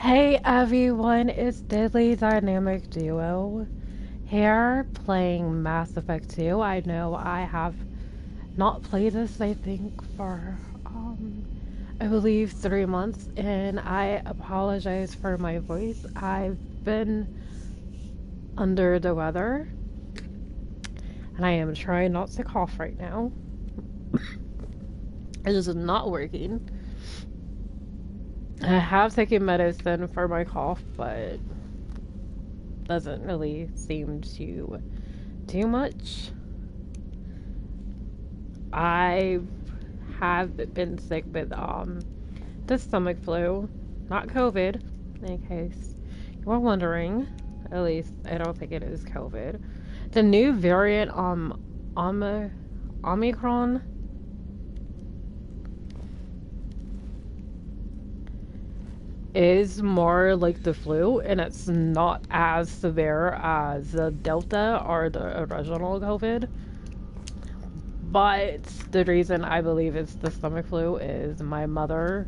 Hey everyone, it's Deadly Dynamic Duo here playing Mass Effect 2. I know I have not played this, I think, for I believe 3 months, and I apologize for my voice. I've been under the weather, and I am trying not to cough right now. It is not working. I have taken medicine for my cough, but doesn't really seem to do much. I have been sick with the stomach flu, not COVID, in case you were wondering. At least I don't think it is COVID. The new variant Omicron is more like the flu, and it's not as severe as the Delta or the original COVID. But the reason I believe it's the stomach flu is my mother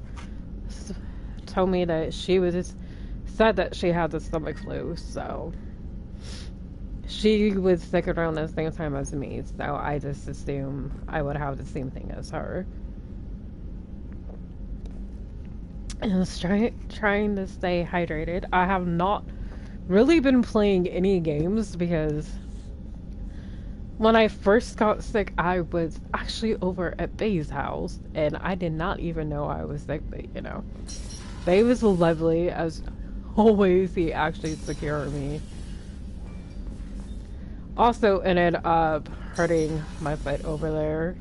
told me that said that she had the stomach flu, so she was sick around the same time as me, so I just assume I would have the same thing as her. And I was trying to stay hydrated. I have not really been playing any games because when I first got sick, I was actually over at Bae's house, and I did not even know I was sick, but Bae was lovely, as always. He actually secured me. Also ended up hurting my foot over there,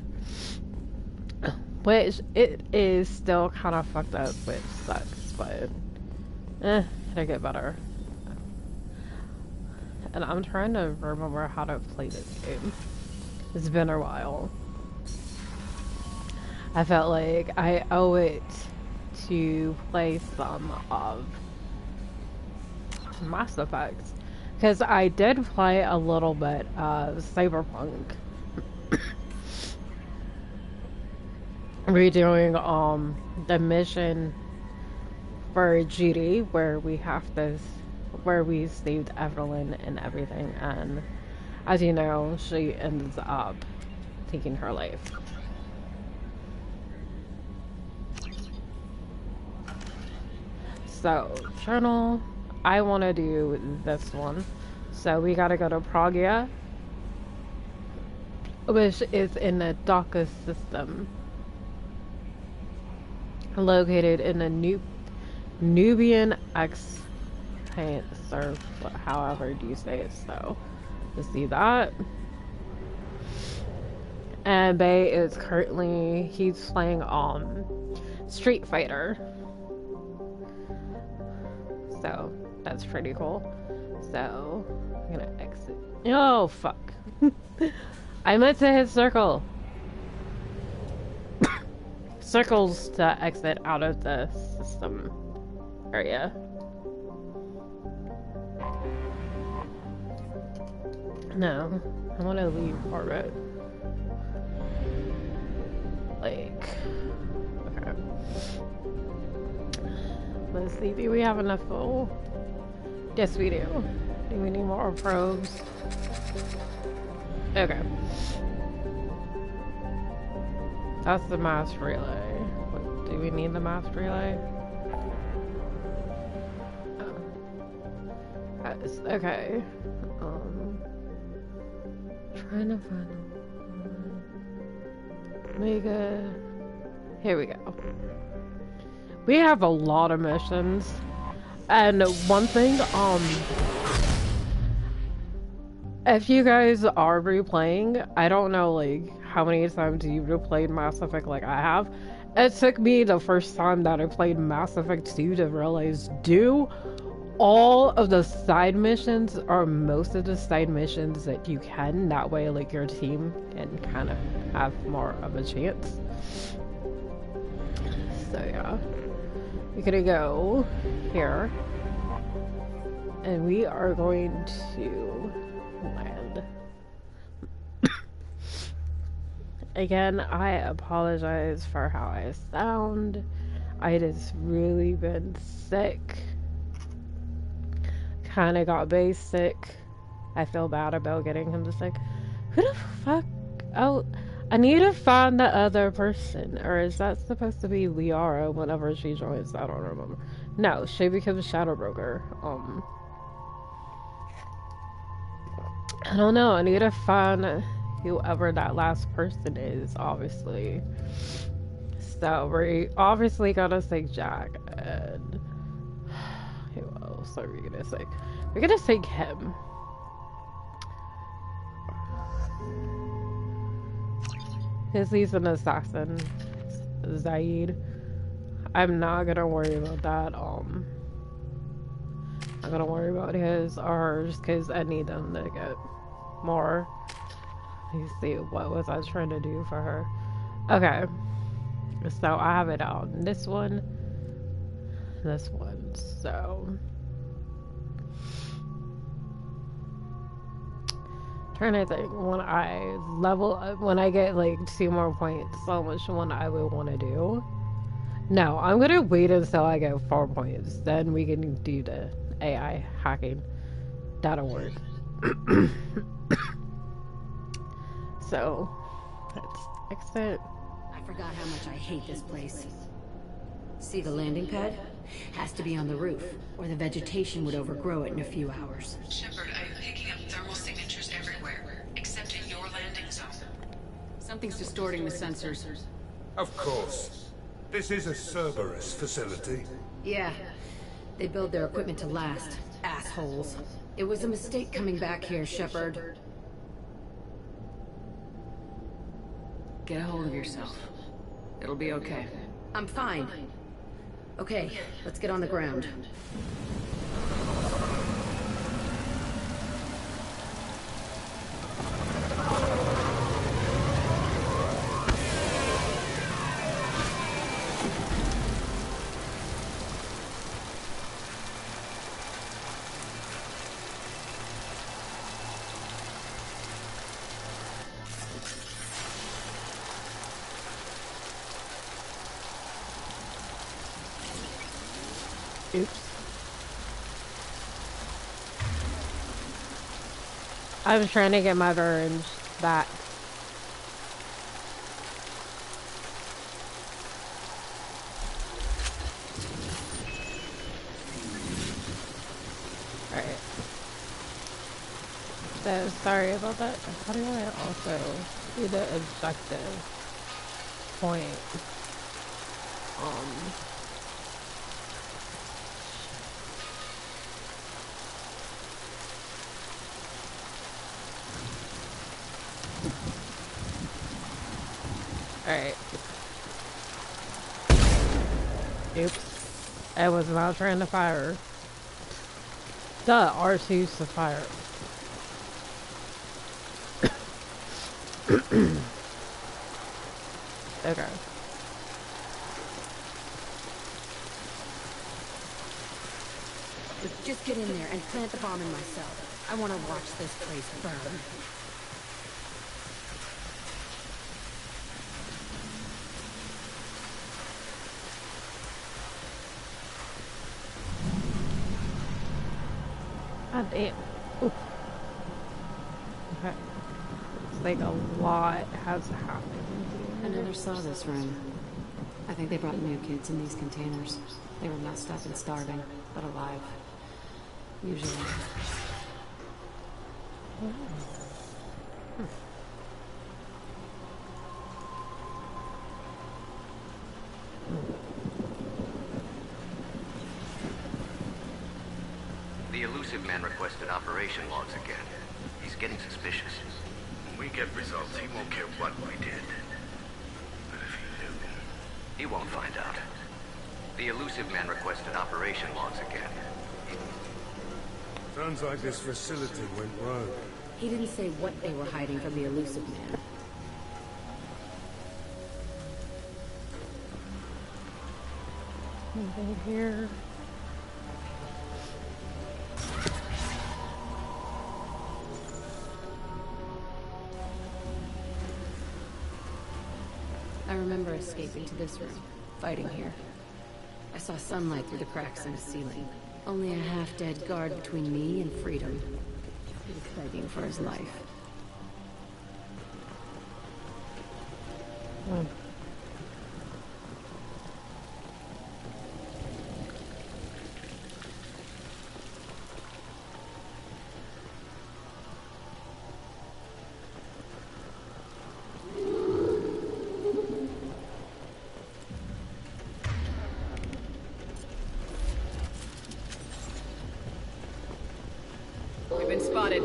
which it is still kind of fucked up, which sucks, but it'll get better. And I'm trying to remember how to play this game. It's been a while. I felt like I owe it to play some of Mass Effect. Because I did play a little bit of Cyberpunk. Redoing the mission for Judy where we saved Evelyn and everything, and as you know, she ends up taking her life. So, journal, I want to do this one. So we gotta go to Pragia, which is in the Dhaka system, located in the Nubian X or however do you say it. So to see that, and Bae is he's playing Street Fighter, so that's pretty cool. So I'm gonna exit. Oh fuck. I meant to hit circle. Circles to exit out of the system area. No, I want to leave orbit. Like, okay. Let's see, do we have enough fuel? Yes, we do. Do we need more probes? Okay. That's the mass relay. What, do we need the mass relay? Oh. Okay. Trying to find Mega. Here we go. We have a lot of missions, and one thing, if you guys are replaying, I don't know like how many times you've replayed Mass Effect like I have. It took me the first time that I played Mass Effect 2 to realize all of the side missions, or most of the side missions that you can, that way like your team can kind of have more of a chance. So yeah, we're gonna go here, and we are going to land. Again, I apologize for how I sound. I just really been sick kind of got basic. I feel bad about getting him to sick. Who the fuck? Oh, I need to find the other person. Or is that supposed to be Liara whenever she joins? I don't remember. No, she becomes Shadow Broker. I don't know. I need to find whoever that last person is, obviously. So we're obviously gonna say Jack and who else are we gonna say? We're gonna say him. Because he's an assassin. Zaid. I'm not gonna worry about that. I'm gonna worry about his or hers because I need them to get more. You see, what was I trying to do for her? Okay. So I have it out. This one. So. Trying to think when I level up, when I get like 2 more points, so which one I would want to do. No, I'm gonna wait until I get 4 points. Then we can do the AI hacking. That'll work. So, let's exit. I forgot how much I hate this place. See the landing pad? Has to be on the roof, or the vegetation would overgrow it in a few hours. Shepard, I'm picking up thermal signatures everywhere, except in your landing zone. Something's distorting the sensors. Of course. This is a Cerberus facility. Yeah. They build their equipment to last. Assholes. It was a mistake coming back here, Shepard. Get a hold of yourself. It'll be okay. I'm fine. Okay, let's get on the ground. Oops. I was trying to get my bearings back. Alright. So, sorry about that. How do I also do the objective point? Alright. Oops. I was not trying to fire. Duh, R2's to fire. Okay. Just get in there and plant the bomb in myself. I want to watch this place burn. God damn. Ooh. Okay. It's like a lot has happened. I never saw this room. I think they brought new kids in these containers. They were messed up and starving, but alive. Usually. The elusive man requested operation logs again. He's getting suspicious. When we get results, he won't care what we did. But if he knew... He won't find out. The elusive man requested operation logs again. Sounds like this facility went rogue. He didn't say what they were hiding from the elusive man. Anything here? I remember escaping to this room, fighting here. I saw sunlight through the cracks in the ceiling. Only a half-dead guard between me and freedom. He's begging for his life. Hmm. We've been spotted.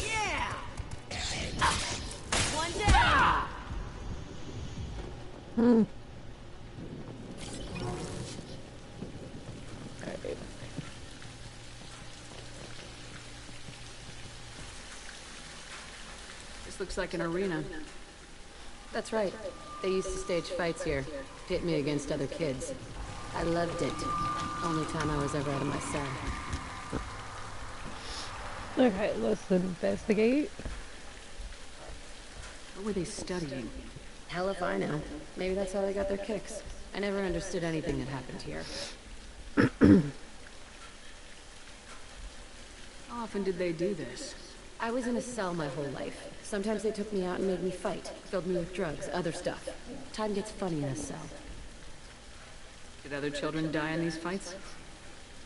Yeah! One down! Hmm. Alright. This looks like an arena. That's right. They used to stage fights here. Pit me against other kids. I loved it. Only time I was ever out of my cell. Okay, let's investigate. What were they studying? Hell if I know. Maybe that's how they got their kicks. I never understood anything that happened here. How often did they do this? I was in a cell my whole life. Sometimes they took me out and made me fight. Filled me with drugs, other stuff. Time gets funny in a cell. Did other children die in these fights?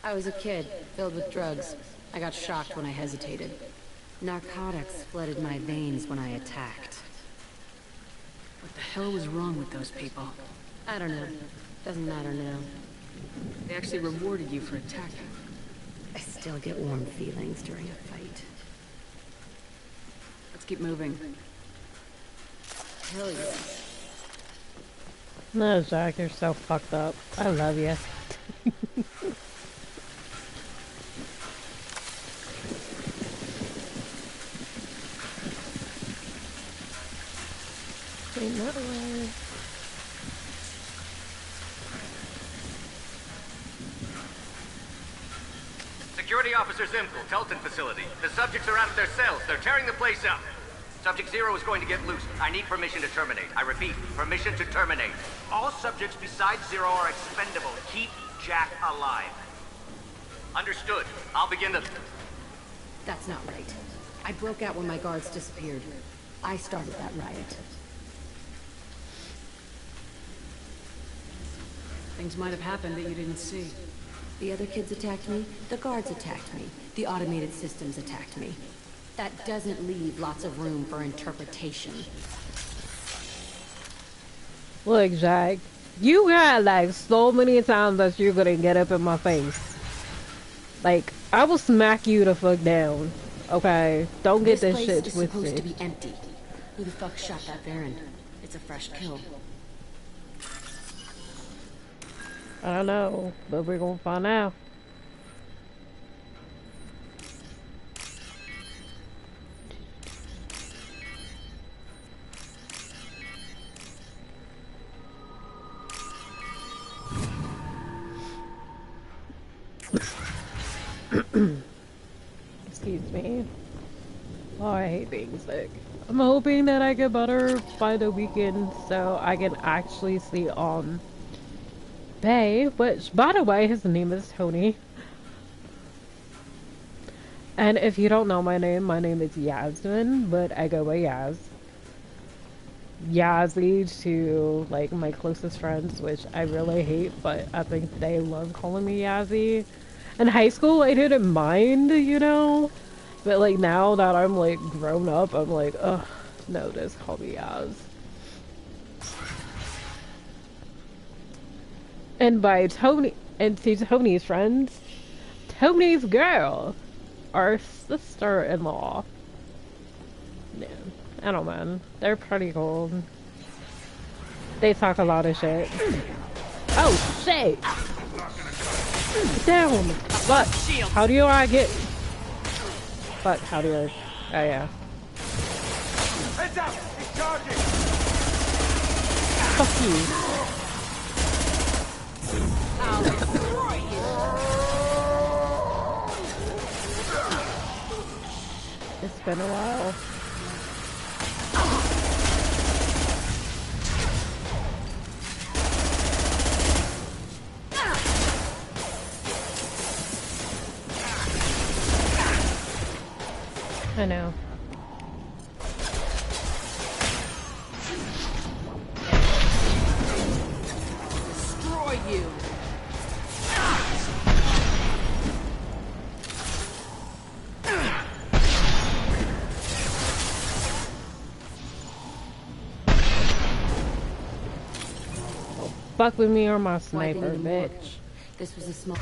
I was a kid, filled with drugs. I got shocked when I hesitated. Narcotics flooded my veins when I attacked. What the hell was wrong with those people? I don't know. Doesn't matter now. They actually rewarded you for attacking. I still get warm feelings during a fight. Let's keep moving. Hell yeah. No, Jack, you're so fucked up. I love you. Ain't that way. Security Officer Zimkel, Telton facility. The subjects are out of their cells. They're tearing the place up. Subject Zero is going to get loose. I need permission to terminate. I repeat, permission to terminate. All subjects besides Zero are expendable. Keep Jack alive. Understood. I'll begin the... That's not right. I broke out when my guards disappeared. I started that riot. Things might have happened that you didn't see. The other kids attacked me, the guards attacked me, the automated systems attacked me. That doesn't leave lots of room for interpretation. Look, Jack, you got like so many times that you're gonna get up in my face. Like, I will smack you the fuck down. Okay? Don't get this shit This place is supposed to be empty. Who the fuck shot that Baron? It's a fresh kill. I don't know, but we're gonna find out. Excuse me. Oh, I hate being sick. I'm hoping that I get better by the weekend so I can actually see Bay, which, by the way, his name is Tony. And if you don't know my name is Yasmin, but I go by Yaz. Yazzie to, like, my closest friends, which I really hate, but I think they love calling me Yazzie. In high school, I didn't mind, you know? But, like, now that I'm, like, grown up, I'm like, ugh, no, just call me Yaz. And by Tony, and to Tony's friends, Tony's girl, our sister-in-law. Yeah, I don't know. They're pretty cool. They talk a lot of shit. Oh, shit! Down! Fuck! How do I get... Fuck, how do I... Oh, yeah. Heads up! He's charging! Fuck you. I'll destroy you! It's been a while. I know. Destroy you. Fuck with me or my sniper, bitch. This was a small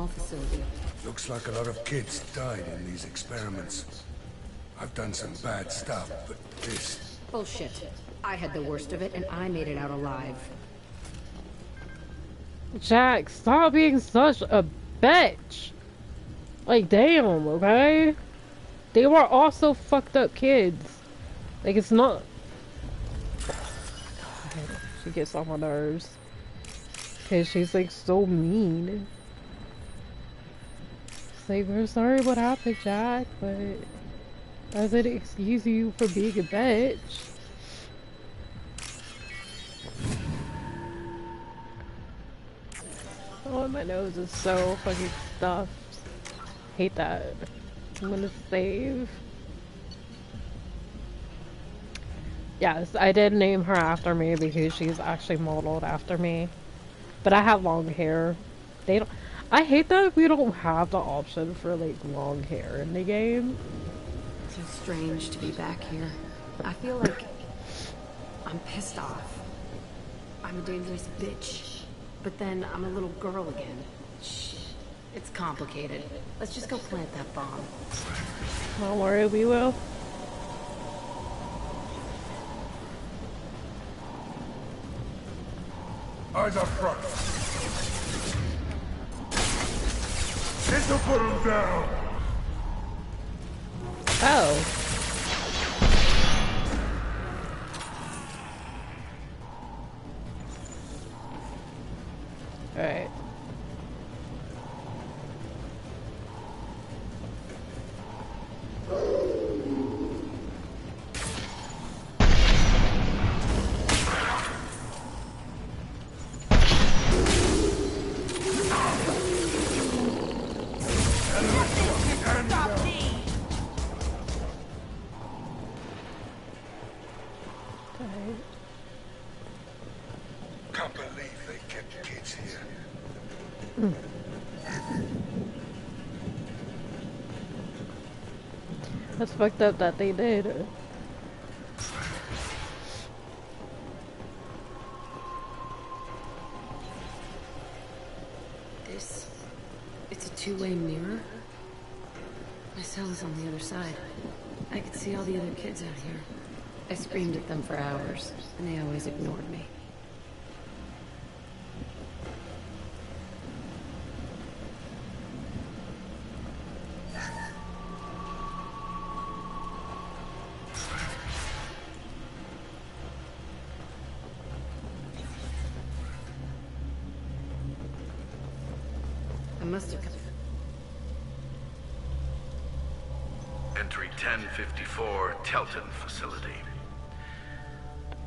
facility. Looks like a lot of kids died in these experiments. I've done some bad stuff, but this... Bullshit. I had the worst of it, and I made it out alive. Jack, stop being such a bitch. Like, damn, okay? They were also fucked up kids. Like, it's not... God, she gets on my nerves. Because she's, like, so mean. It's like, we're sorry what happened, Jack, but... doesn't excuse you for being a bitch. Oh, my nose is so fucking stuffed. Hate that. I'm gonna save. Yes, I did name her after me because she's actually modeled after me. But I have long hair. They don't. I hate that we don't have the option for like long hair in the game. It's so strange to be back here. I feel like I'm pissed off. I'm a dangerous bitch. But then I'm a little girl again. Shh. It's complicated. Let's just go plant that bomb. Don't worry, we will. Eyes up front. This'll put him down. Oh. Alright. Can't believe they kept kids here. That's fucked up that they did. It's a two-way mirror? My cell is on the other side. I could see all the other kids out here. I screamed at them for hours, and they always ignored me. I must have come. Entry 1054, Telton facility.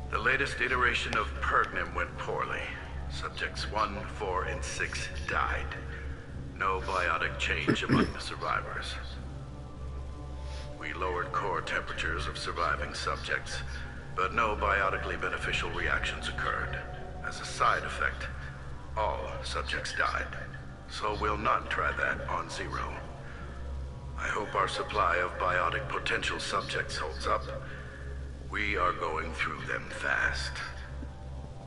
The latest iteration of Pergnum went poorly. Subjects 1, 4, and 6 died. No biotic change among the survivors. We lowered core temperatures of surviving subjects, but no biotically beneficial reactions occurred. As a side effect, all subjects died. So we'll not try that on Zero. I hope our supply of biotic potential subjects holds up. We are going through them fast.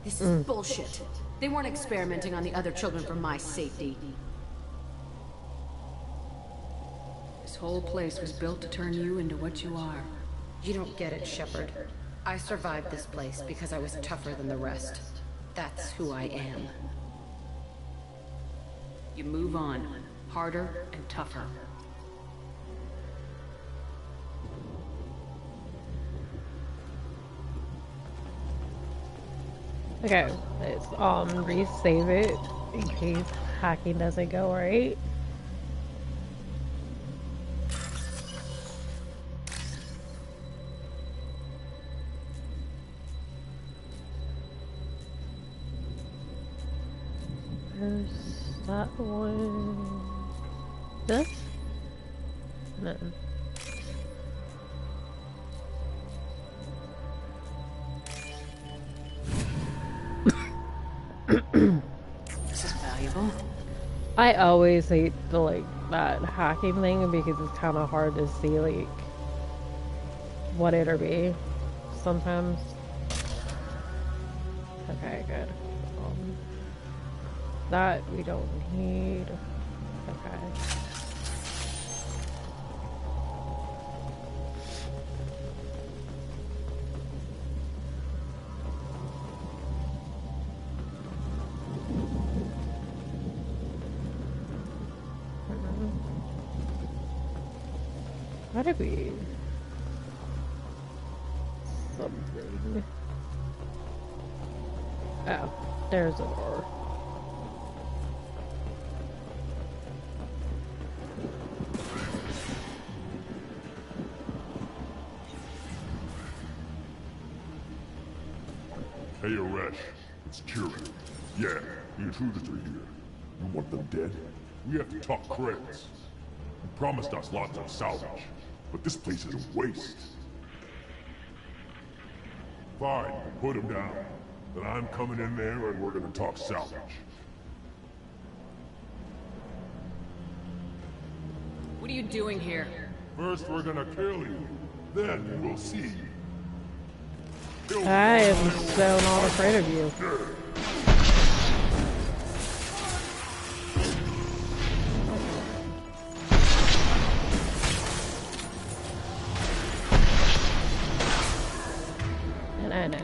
This is bullshit. They weren't experimenting on the other children for my safety. This whole place was built to turn you into what you are. You don't get it, Shepard. I survived this place because I was tougher than the rest. That's who I am. You move on, harder and tougher. Okay, let's resave it in case hacking doesn't go right. There's that one. This? No. I always hate the like that hacking thing because it's kind of hard to see like what it'll be sometimes. Okay, good. That we don't need. Okay. How did we... something... Oh, there's a door. Hey, Aresh. It's Kieran. Yeah, the intruders are here. You want them dead? We have to talk credits. You promised us lots of salvage, but this place is a waste. Fine, put him down. Then I'm coming in there and we're gonna talk salvage. What are you doing here? First we're gonna kill you. Then you will see. I am so not afraid of you. And I know.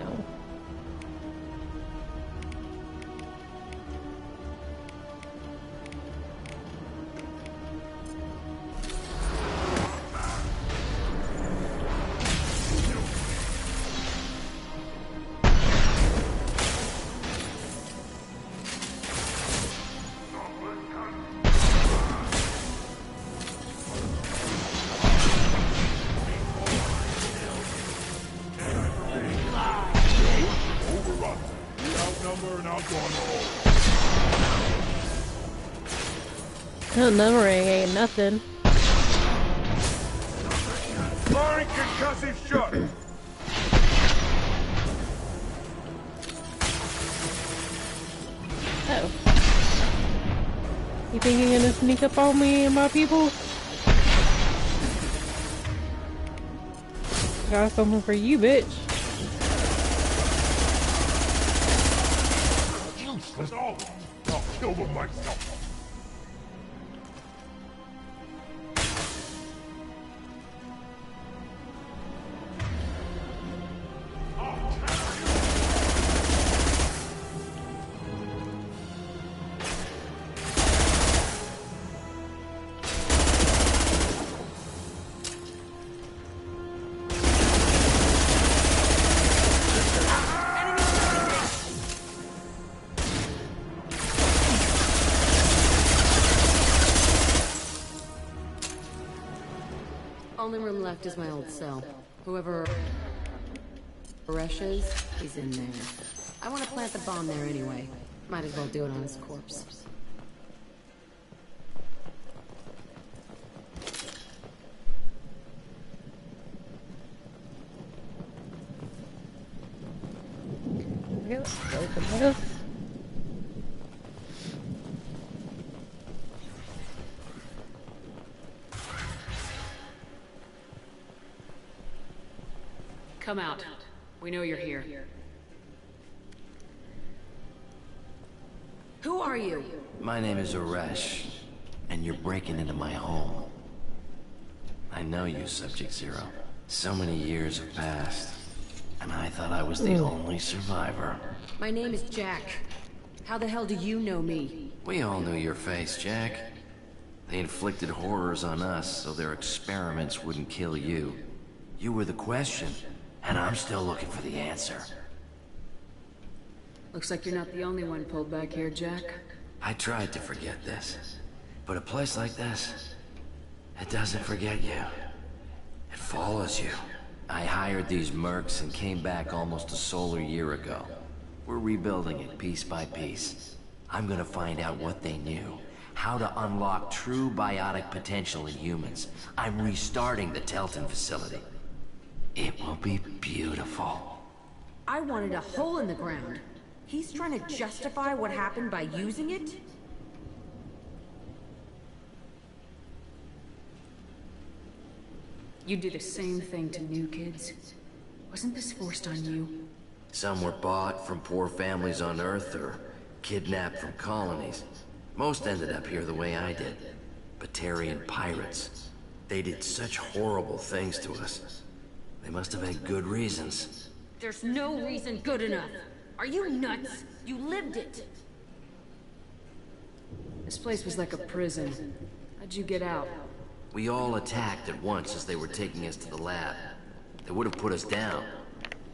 Numbering ain't nothing. Firing concussive shot! Oh. You think you're gonna sneak up on me and my people? Got something for you, bitch. Useless all. I'll kill them myself. Only room left is my old cell. Whoever Aresh is, he's in there. I want to plant the bomb there anyway. Might as well do it on his corpse. Okay, let's open this. Come out. We know you're here. Who are you? My name is Aresh, and you're breaking into my home. I know you, Subject Zero. So many years have passed, and I thought I was the only survivor. My name is Jack. How the hell do you know me? We all knew your face, Jack. They inflicted horrors on us so their experiments wouldn't kill you. You were the question, and I'm still looking for the answer. Looks like you're not the only one pulled back here, Jack. I tried to forget this, but a place like this, it doesn't forget you. It follows you. I hired these mercs and came back almost a solar year ago. We're rebuilding it piece by piece. I'm gonna find out what they knew, how to unlock true biotic potential in humans. I'm restarting the Telton facility. It will be beautiful. I wanted a hole in the ground. He's trying to justify what happened by using it? You do the same thing to new kids. Wasn't this forced on you? Some were bought from poor families on Earth or kidnapped from colonies. Most ended up here the way I did. Batarian pirates. They did such horrible things to us. They must have had good reasons. There's no reason good enough. Are you nuts? You lived it. This place was like a prison. How'd you get out? We all attacked at once as they were taking us to the lab. They would have put us down.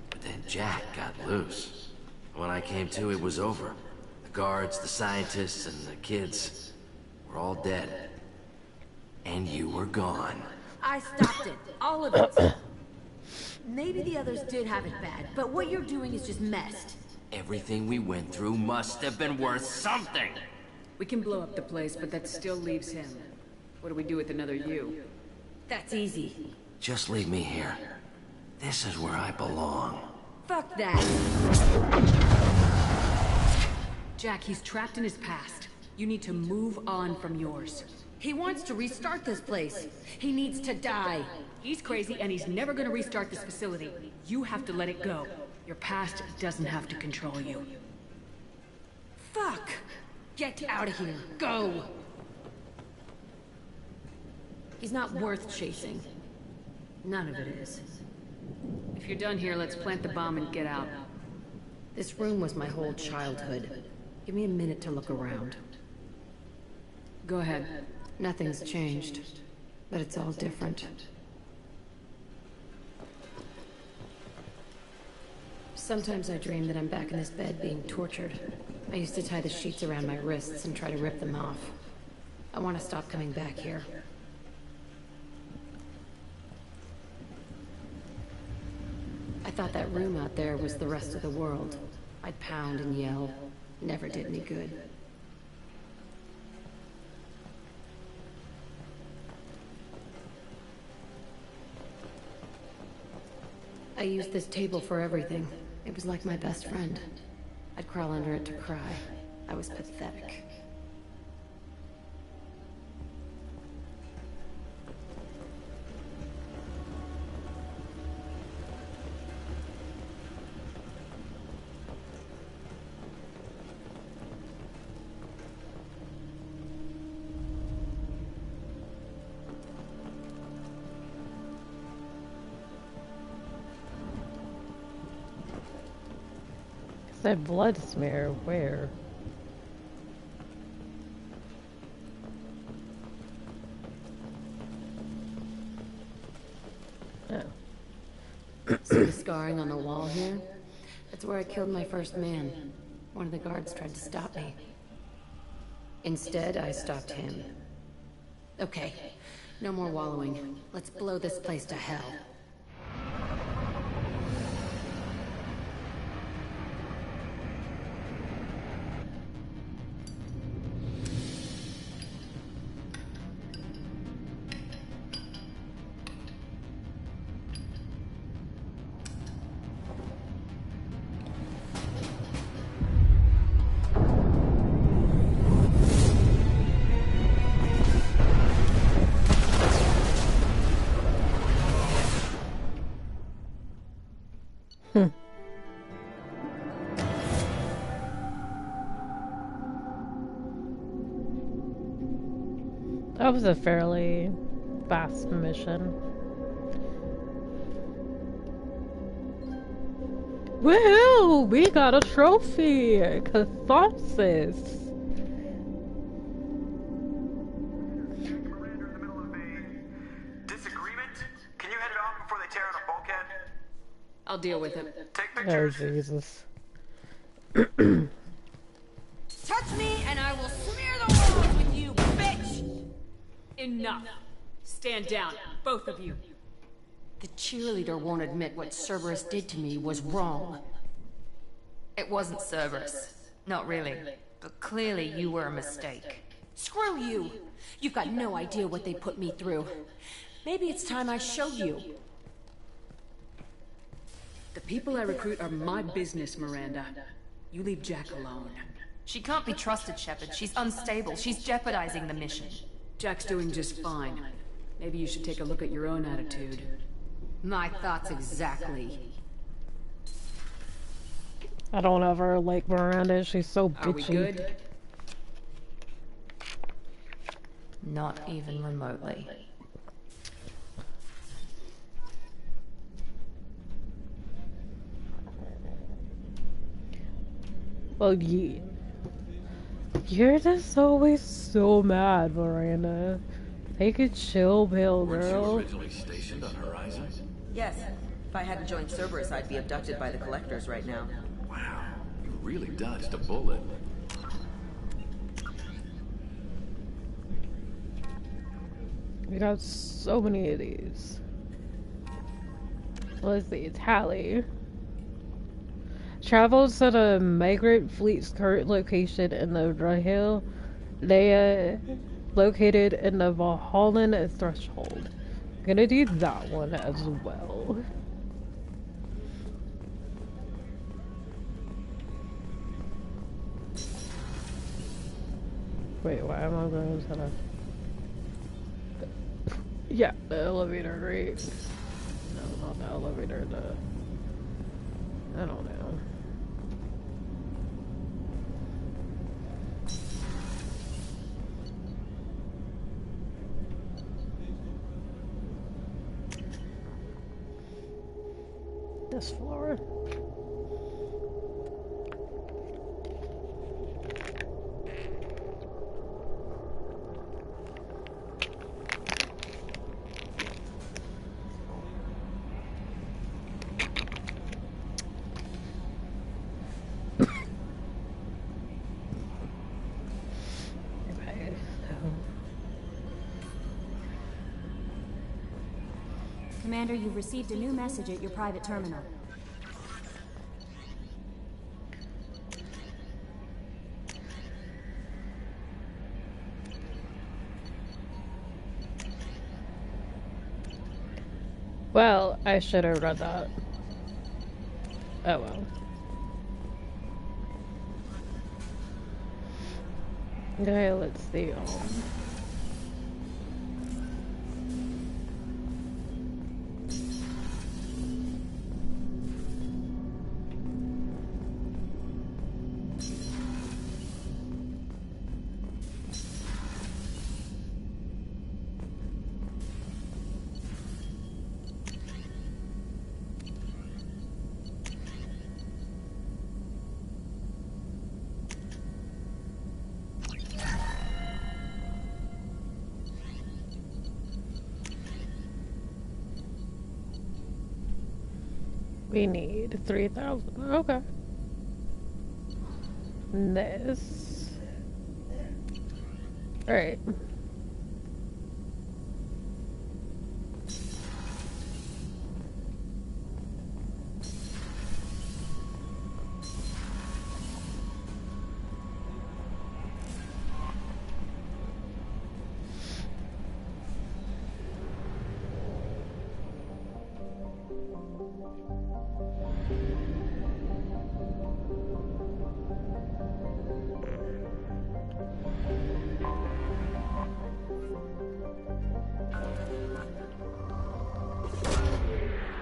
But then Jack got loose. When I came to, it was over. The guards, the scientists, and the kids were all dead. And you were gone. I stopped it. All of it. Maybe the others did have it bad, but what you're doing is just messed. Everything we went through must have been worth something! We can blow up the place, but that still leaves him. What do we do with another you? That's easy. Just leave me here. This is where I belong. Fuck that! Jack, he's trapped in his past. You need to move on from yours. He wants to restart this place. He needs to die. He's crazy and he's never gonna restart this facility. You have to let it go. Your past doesn't have to control you. Fuck! Get out of here. Go! He's not worth chasing. None of it is. If you're done here, let's plant the bomb and get out. This room was my whole childhood. Give me a minute to look around. Go ahead. Nothing's changed, but it's all different. Sometimes I dream that I'm back in this bed being tortured. I used to tie the sheets around my wrists and try to rip them off. I want to stop coming back here. I thought that room out there was the rest of the world. I'd pound and yell. Never did any good. I used this table for everything. It was like my best friend. I'd crawl under it to cry. I was pathetic. That blood smear, where? Oh. See the scarring on the wall here? That's where I killed my first man. One of the guards tried to stop me. Instead, I stopped him. Okay, no more wallowing. Let's blow this place to hell. That was a fairly fast mission. Woohoo! We got a trophy! Catharsis! Commander in the middle of a disagreement? Can you head it off before they tear out a bulkhead? I'll deal with it. Take Oh, pictures. Jesus. Touch me and I will smear the walls with you, bitch! Enough. Stand down, both of you. The cheerleader won't admit what Cerberus did to me was wrong. It wasn't Cerberus. Not really. But clearly you were a mistake. Screw you! You've got no idea what they put me through. Maybe it's time I showed you. The people I recruit are my business, Miranda. You leave Jack alone. She can't be trusted, Shepard. She's unstable. She's jeopardizing the mission. Jack's doing just fine. Maybe you should take a look at your own attitude. My thoughts exactly. I don't ever like Miranda. She's so bitchy. Are we good? Not even remotely. Well, you're just always so mad, Miranda. Take a chill pill, Weren't you girl. originally stationed on Horizon? Yes. If I hadn't joined Cerberus, I'd be abducted by the Collectors right now. Wow, you really dodged a bullet. We got so many of these. Let's see, Tali. Travels to the migrant fleet's current location in the Rahil. They located in the Valhallan threshold. Gonna do that one as well. Wait, why am I going to the... Yeah, the elevator, right? No, not the elevator, I don't know. This floor. Commander, you've received a new message at your private terminal. Well, I should have read that. Oh well. Okay, let's see. We need 3,000. Okay. This. Alright.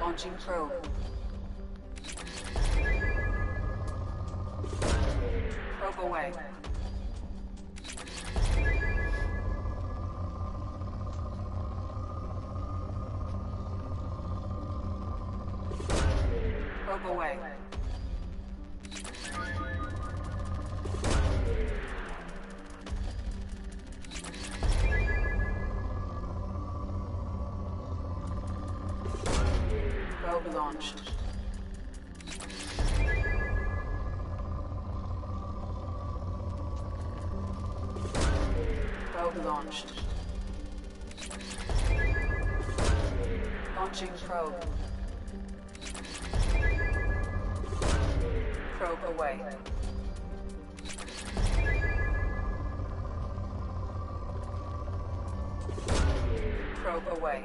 Launching probe. Probe away. Probe away. Probe launched. Probe launched. Launching probe. Probe away. Probe away.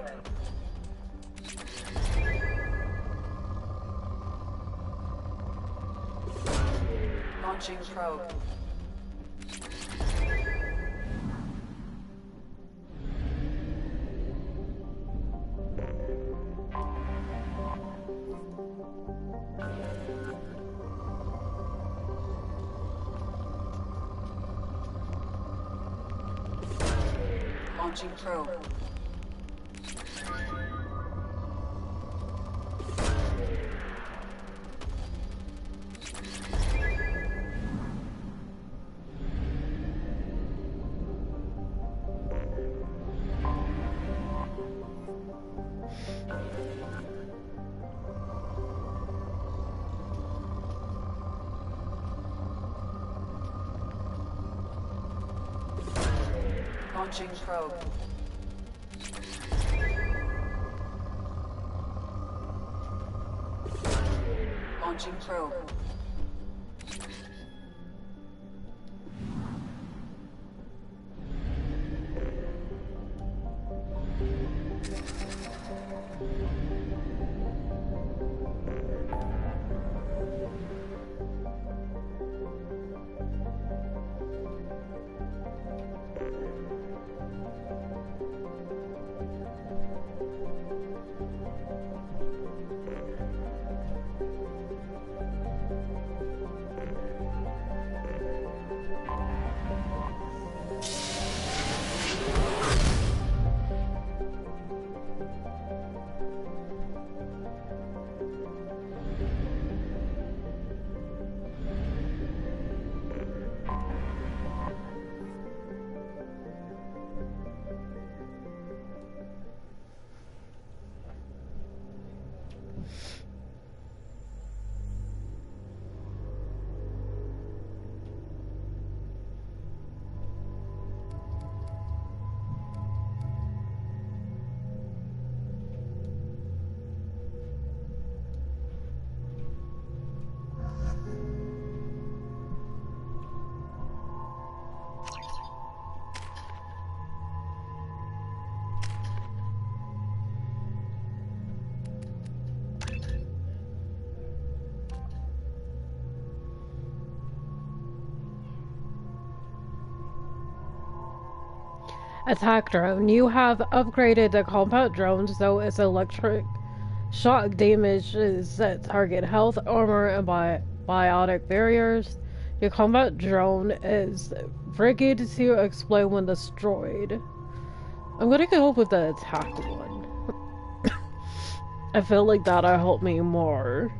Launching probe. Launching probe. Launching probe. Launching probe. Attack drone. You have upgraded the combat drone so its electric shock damages target health, armor, and biotic barriers. Your combat drone is rigged to explode when destroyed. I'm gonna go with the attack one. I feel like that'll help me more.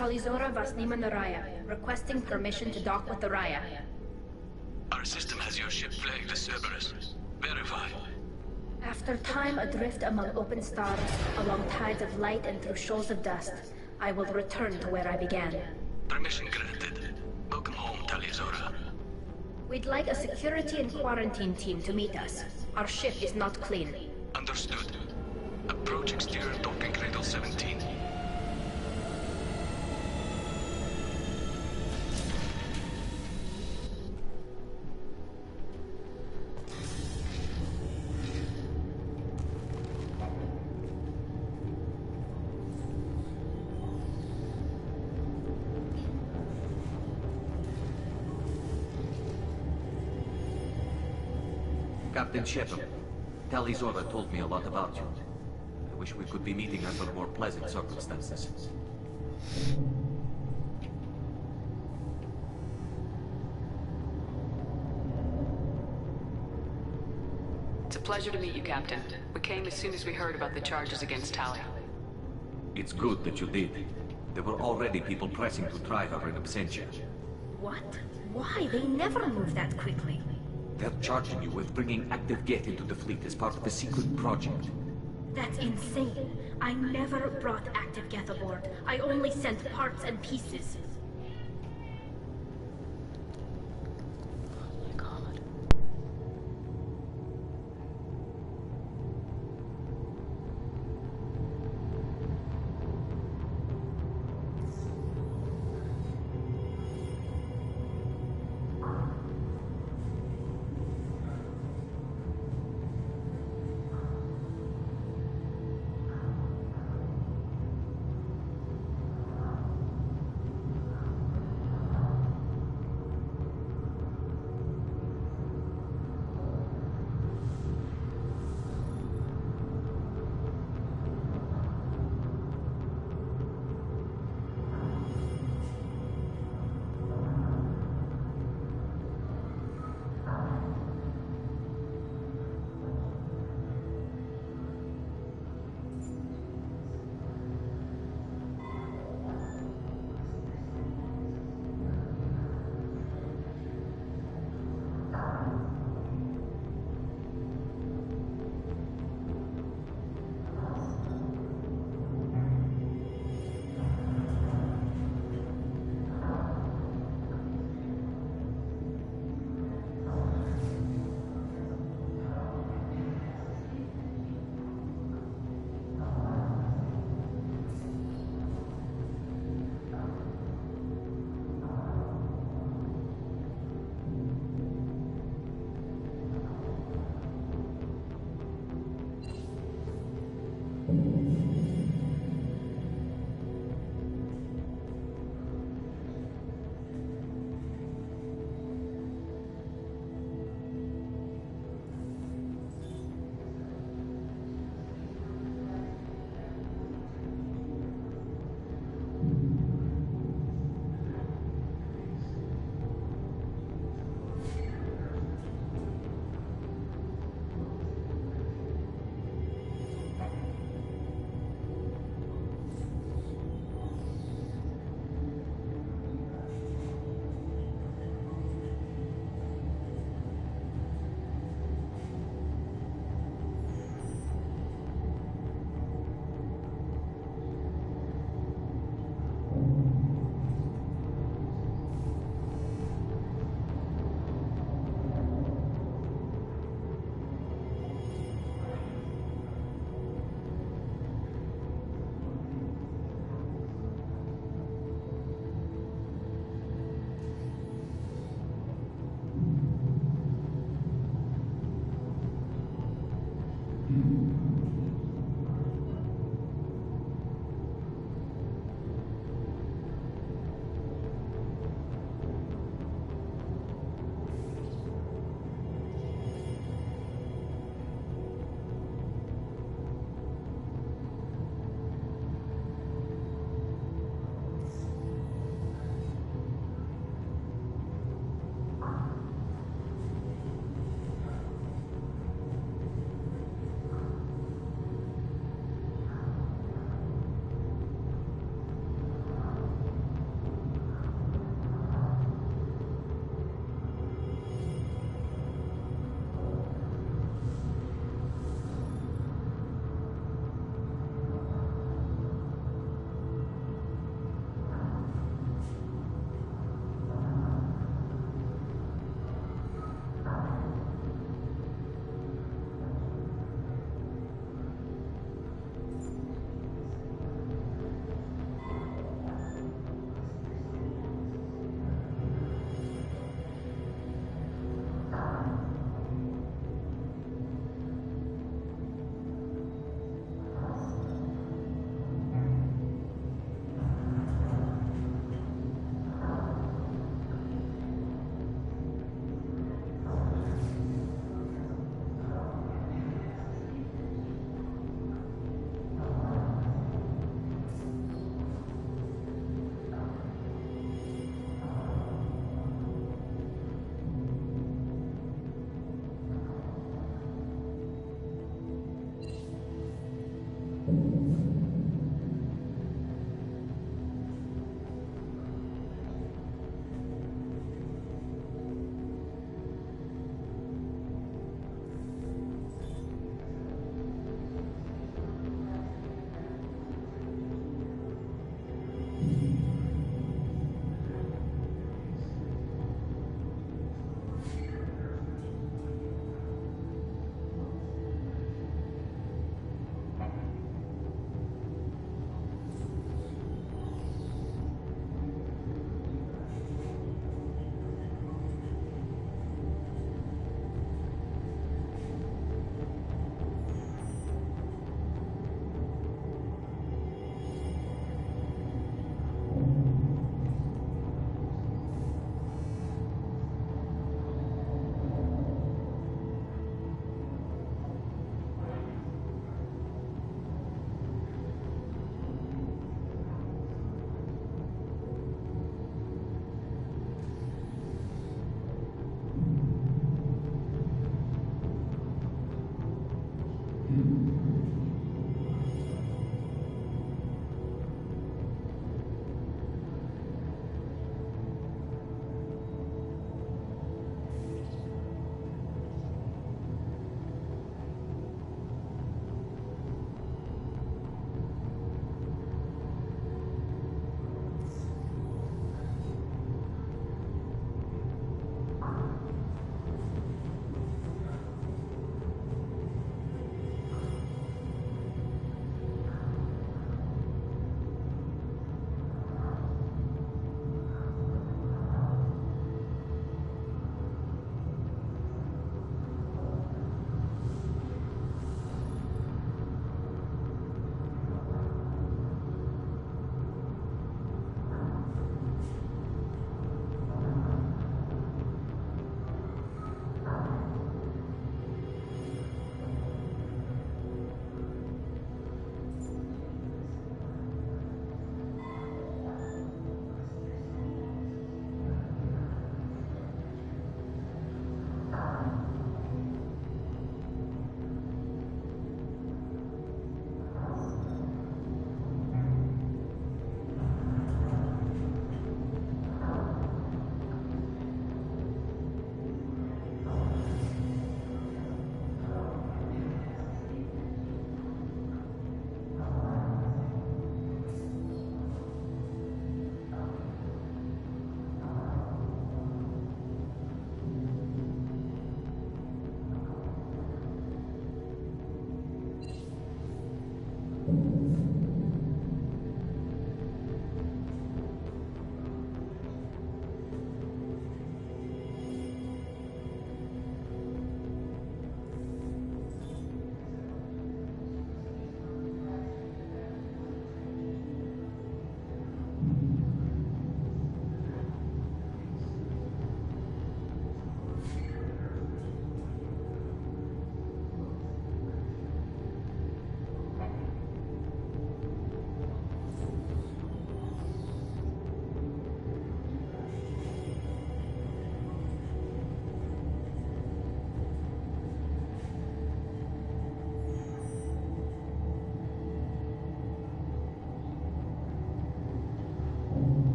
Tali Vasnima Naraya, requesting permission to dock with the Raya. Our system has your ship flagged as Cerberus. Verify. After time adrift among open stars, along tides of light and through shoals of dust, I will return to where I began. Permission granted. Welcome home, Tali. We'd like a security and quarantine team to meet us. Our ship is not clean. Understood. Approach exterior docking cradle 17. Captain Shepard, Tali told me a lot about you. I wish we could be meeting under more pleasant circumstances. It's a pleasure to meet you, Captain. We came as soon as we heard about the charges against Tali. It's good that you did. There were already people pressing to try her in absentia. What? Why? They never move that quickly. They're charging you with bringing active Geth into the fleet as part of a secret project. That's insane. I never brought active Geth aboard. I only sent parts and pieces. Oh my god.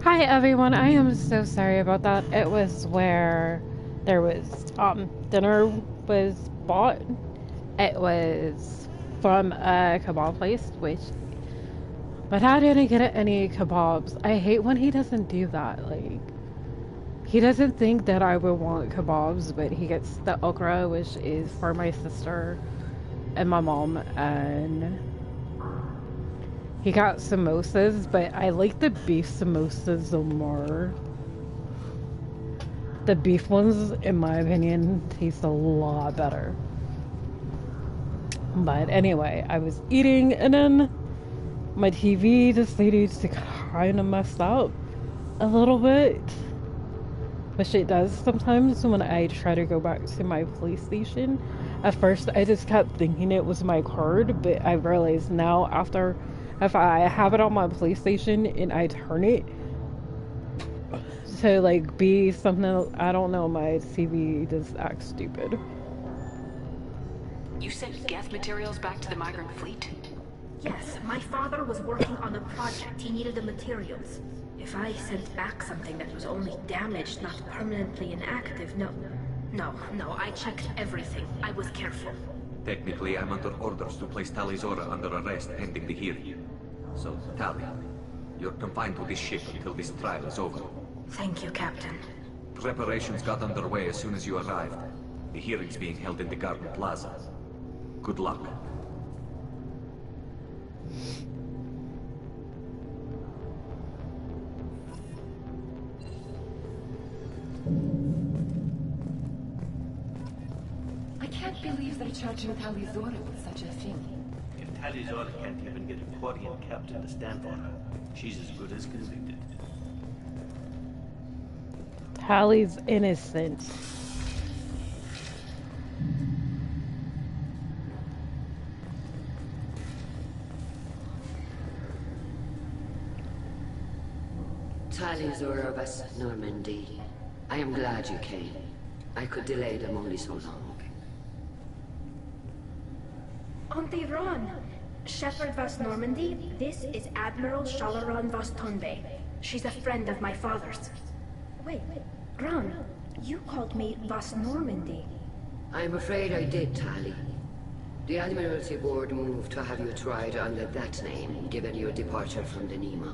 Hi everyone, I am so sorry about that. It was where there was dinner was bought. It was from a kebab place, but I didn't get any kebabs. I hate when he doesn't do that. Like, he doesn't think that I would want kebabs, but he gets the okra, which is for my sister and my mom, and he got samosas, but I like the beef samosas more. The beef ones, in my opinion, taste a lot better. But anyway, I was eating, and then my TV decided to kind of mess up a little bit, which it does sometimes when I try to go back to my PlayStation. At first, I just kept thinking it was my card, but I realized now after, if I have it on my PlayStation and I turn it to like be something, I don't know, my TV just acts stupid. You sent Geth materials back to the migrant fleet? Yes, my father was working on a project. He needed the materials. If I sent back something that was only damaged, not permanently inactive, no, I checked everything. I was careful. Technically, I'm under orders to place Tali Zora under arrest pending the hearing. So, Tali, you're confined to this ship until this trial is over. Thank you, Captain. Preparations got underway as soon as you arrived. The hearing's being held in the Garden Plaza. Good luck. I can't believe they're charging Tali Zora with such a thing. If Tali Zora can't even get a Quarian captain to stand for her, she's as good as convicted. Tali's innocent. Tali Zora of Normandy. I am glad you came. I could delay them only so long. Auntie Ron! Shepherd Vas Normandy, this is Admiral Shalaron Vas Tonbe. She's a friend of my father's. Wait, Ron, you called me Vas Normandy. I'm afraid I did, Tali. The Admiralty Board moved to have you tried under that name, given your departure from the Nima.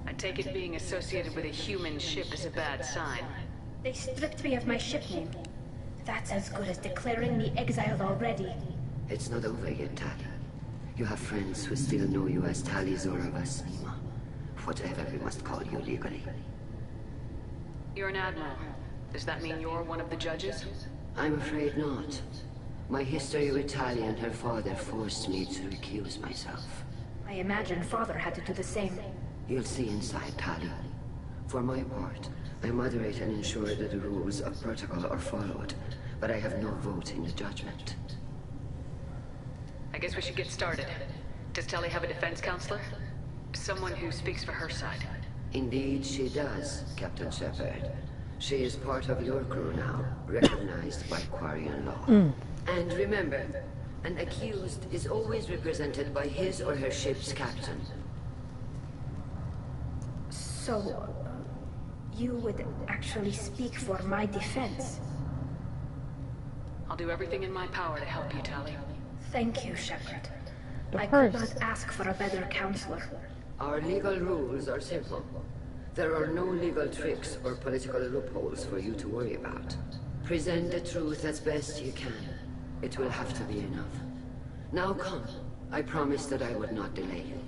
I take it being associated with a human ship is a bad sign. They stripped me of my ship name. That's as good as declaring me exiled already. It's not over yet, Tali. You have friends who still know you as Tali Zora Vas Nima. Whatever we must call you legally. You're an admiral. Does that mean you're one of the judges? I'm afraid not. My history with Tali and her father forced me to recuse myself. I imagine father had to do the same. You'll see inside, Tali. For my part, I moderate and ensure that the rules of protocol are followed, but I have no vote in the judgment. I guess we should get started. Does Tali have a defense counselor? Someone who speaks for her side. Indeed she does, Captain Shepard. She is part of your crew now, recognized by Quarian law. And remember, an accused is always represented by his or her ship's captain. So, you would actually speak for my defense? I'll do everything in my power to help you, Tali. Thank you, Shepard. I could not ask for a better counselor. Our legal rules are simple. There are no legal tricks or political loopholes for you to worry about. Present the truth as best you can. It will have to be enough. Now come. I promised that I would not delay you.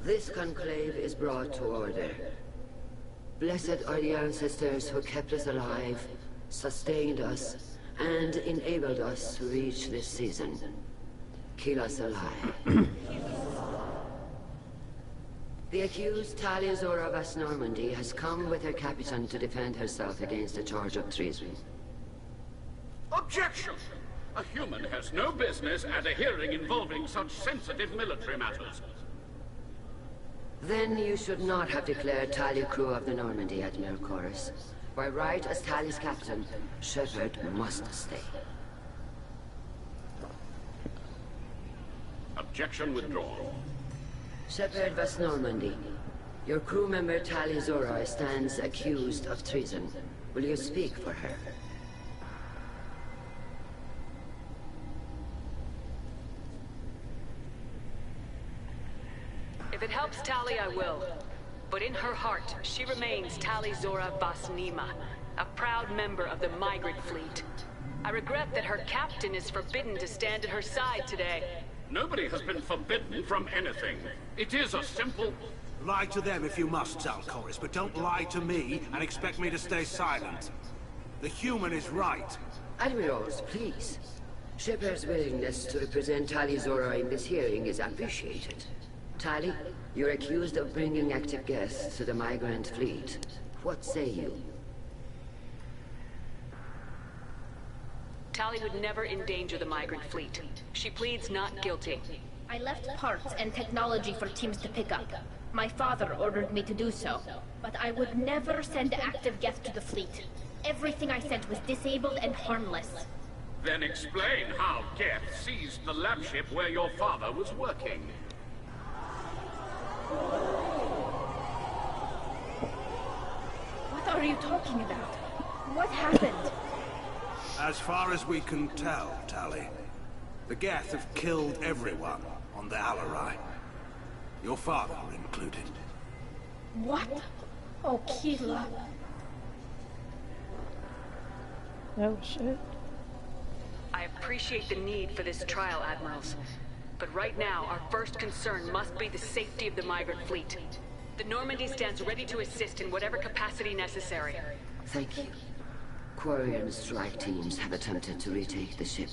This conclave is brought to order. Blessed are the ancestors who kept us alive, sustained us, and enabled us to reach this season. Keep us alive. The accused Tali Zora Vas Normandy has come with her captain to defend herself against a charge of treason. Objection! A human has no business at a hearing involving such sensitive military matters. Then you should not have declared Tali crew of the Normandy, Admiral Chorus. By right as Tali's captain, Shepard must stay. Objection withdrawn. Shepard Vas Normandy, your crew member Tali Zora stands accused of treason. Will you speak for her? If it helps Tali, I will. But in her heart, she remains Tali Zora Vas Nima, a proud member of the migrant fleet. I regret that her captain is forbidden to stand at her side today. Nobody has been forbidden from anything. It is a simple... Lie to them if you must, Zalcoris, but don't lie to me and expect me to stay silent. The human is right. Admirals, please. Shepard's willingness to represent Tali Zora in this hearing is appreciated. Tali, you're accused of bringing active guests to the migrant fleet. What say you? Tali would never endanger the migrant fleet. She pleads not guilty. I left parts and technology for teams to pick up. My father ordered me to do so, but I would never send active guests to the fleet. Everything I sent was disabled and harmless. Then explain how Geth seized the lab ship where your father was working. What are you talking about? What happened? As far as we can tell, Tali, the Geth have killed everyone on the Alarai. Your father included. What? Oh, Keela. Oh, shit. I appreciate the need for this trial, Admirals. But right now, our first concern must be the safety of the migrant fleet. The Normandy stands ready to assist in whatever capacity necessary. Thank you. Quarry and strike teams have attempted to retake the ship,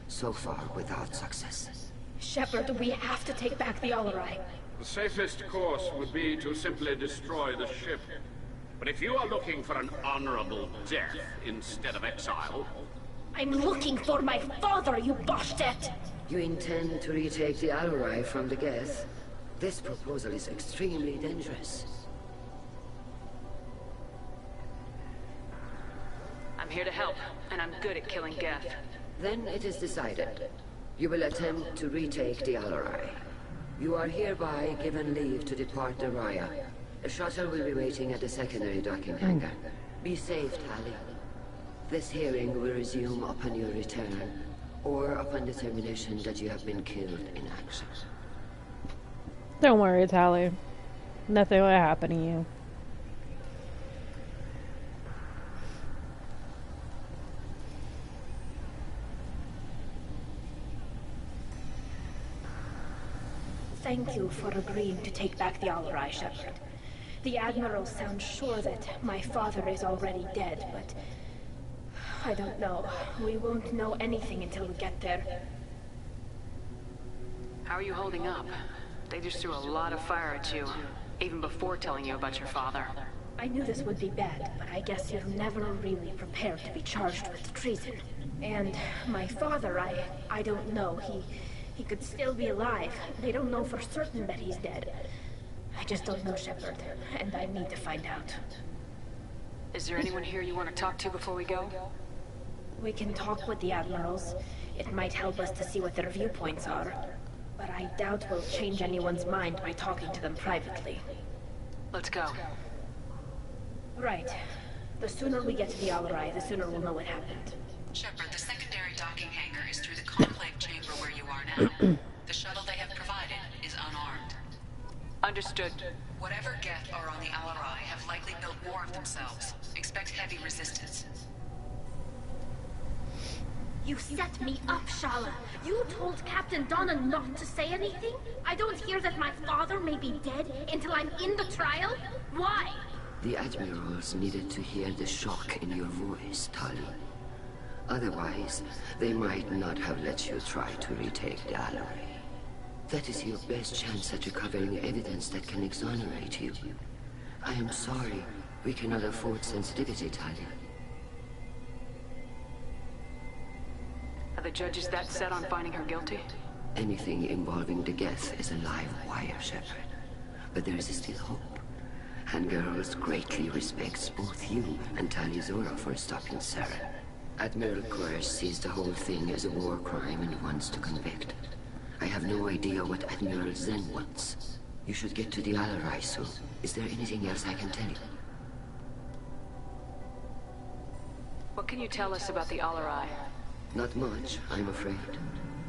so far without success. Shepard, we have to take back the Alarai. The safest course would be to simply destroy the ship. But if you are looking for an honorable death instead of exile... I'm looking for my father, you bastet! You intend to retake the Alarai from the Geth? This proposal is extremely dangerous. I'm here to help, and I'm good at killing Geth. Then it is decided. You will attempt to retake the Alarai. You are hereby given leave to depart the Raya. A shuttle will be waiting at the secondary docking hangar. Be safe, Tali. This hearing will resume upon your return, or upon determination that you have been killed in action. Don't worry, Tali. Nothing will happen to you. Thank you for agreeing to take back the Alarai, Shepard. The Admiral sounds sure that my father is already dead, but... I don't know. We won't know anything until we get there. How are you holding up? They just threw a lot of fire at you, even before telling you about your father. I knew this would be bad, but I guess you're never really prepared to be charged with treason. And my father, I don't know. He could still be alive. They don't know for certain that he's dead. I just don't know, Shepard, and I need to find out. Is there anyone here you want to talk to before we go? We can talk with the Admirals. It might help us to see what their viewpoints are. But I doubt we'll change anyone's mind by talking to them privately. Let's go. Right. The sooner we get to the Alarai, the sooner we'll know what happened. Shepard, the secondary docking hangar is through the conclave chamber where you are now. The shuttle they have provided is unarmed. Understood. Whatever Geth are on the Alarai have likely built more of themselves. Expect heavy resistance. You set me up, Shala. You told Captain Donna not to say anything? I don't hear that my father may be dead until I'm in the trial? Why? The Admirals needed to hear the shock in your voice, Tali. Otherwise, they might not have let you try to retake the Alarai. That is your best chance at recovering evidence that can exonerate you. I am sorry. We cannot afford sensitivity, Tali. Are the judges that set on finding her guilty? Anything involving the Geth is a live wire, Shepard. But there is still hope. And Girls greatly respects both you and Tali Zora for stopping Saren. Admiral Kors sees the whole thing as a war crime and wants to convict. I have no idea what Admiral Zen wants. You should get to the Alarai soon. Is there anything else I can tell you? What can you tell us about the Alarai? Not much, I'm afraid.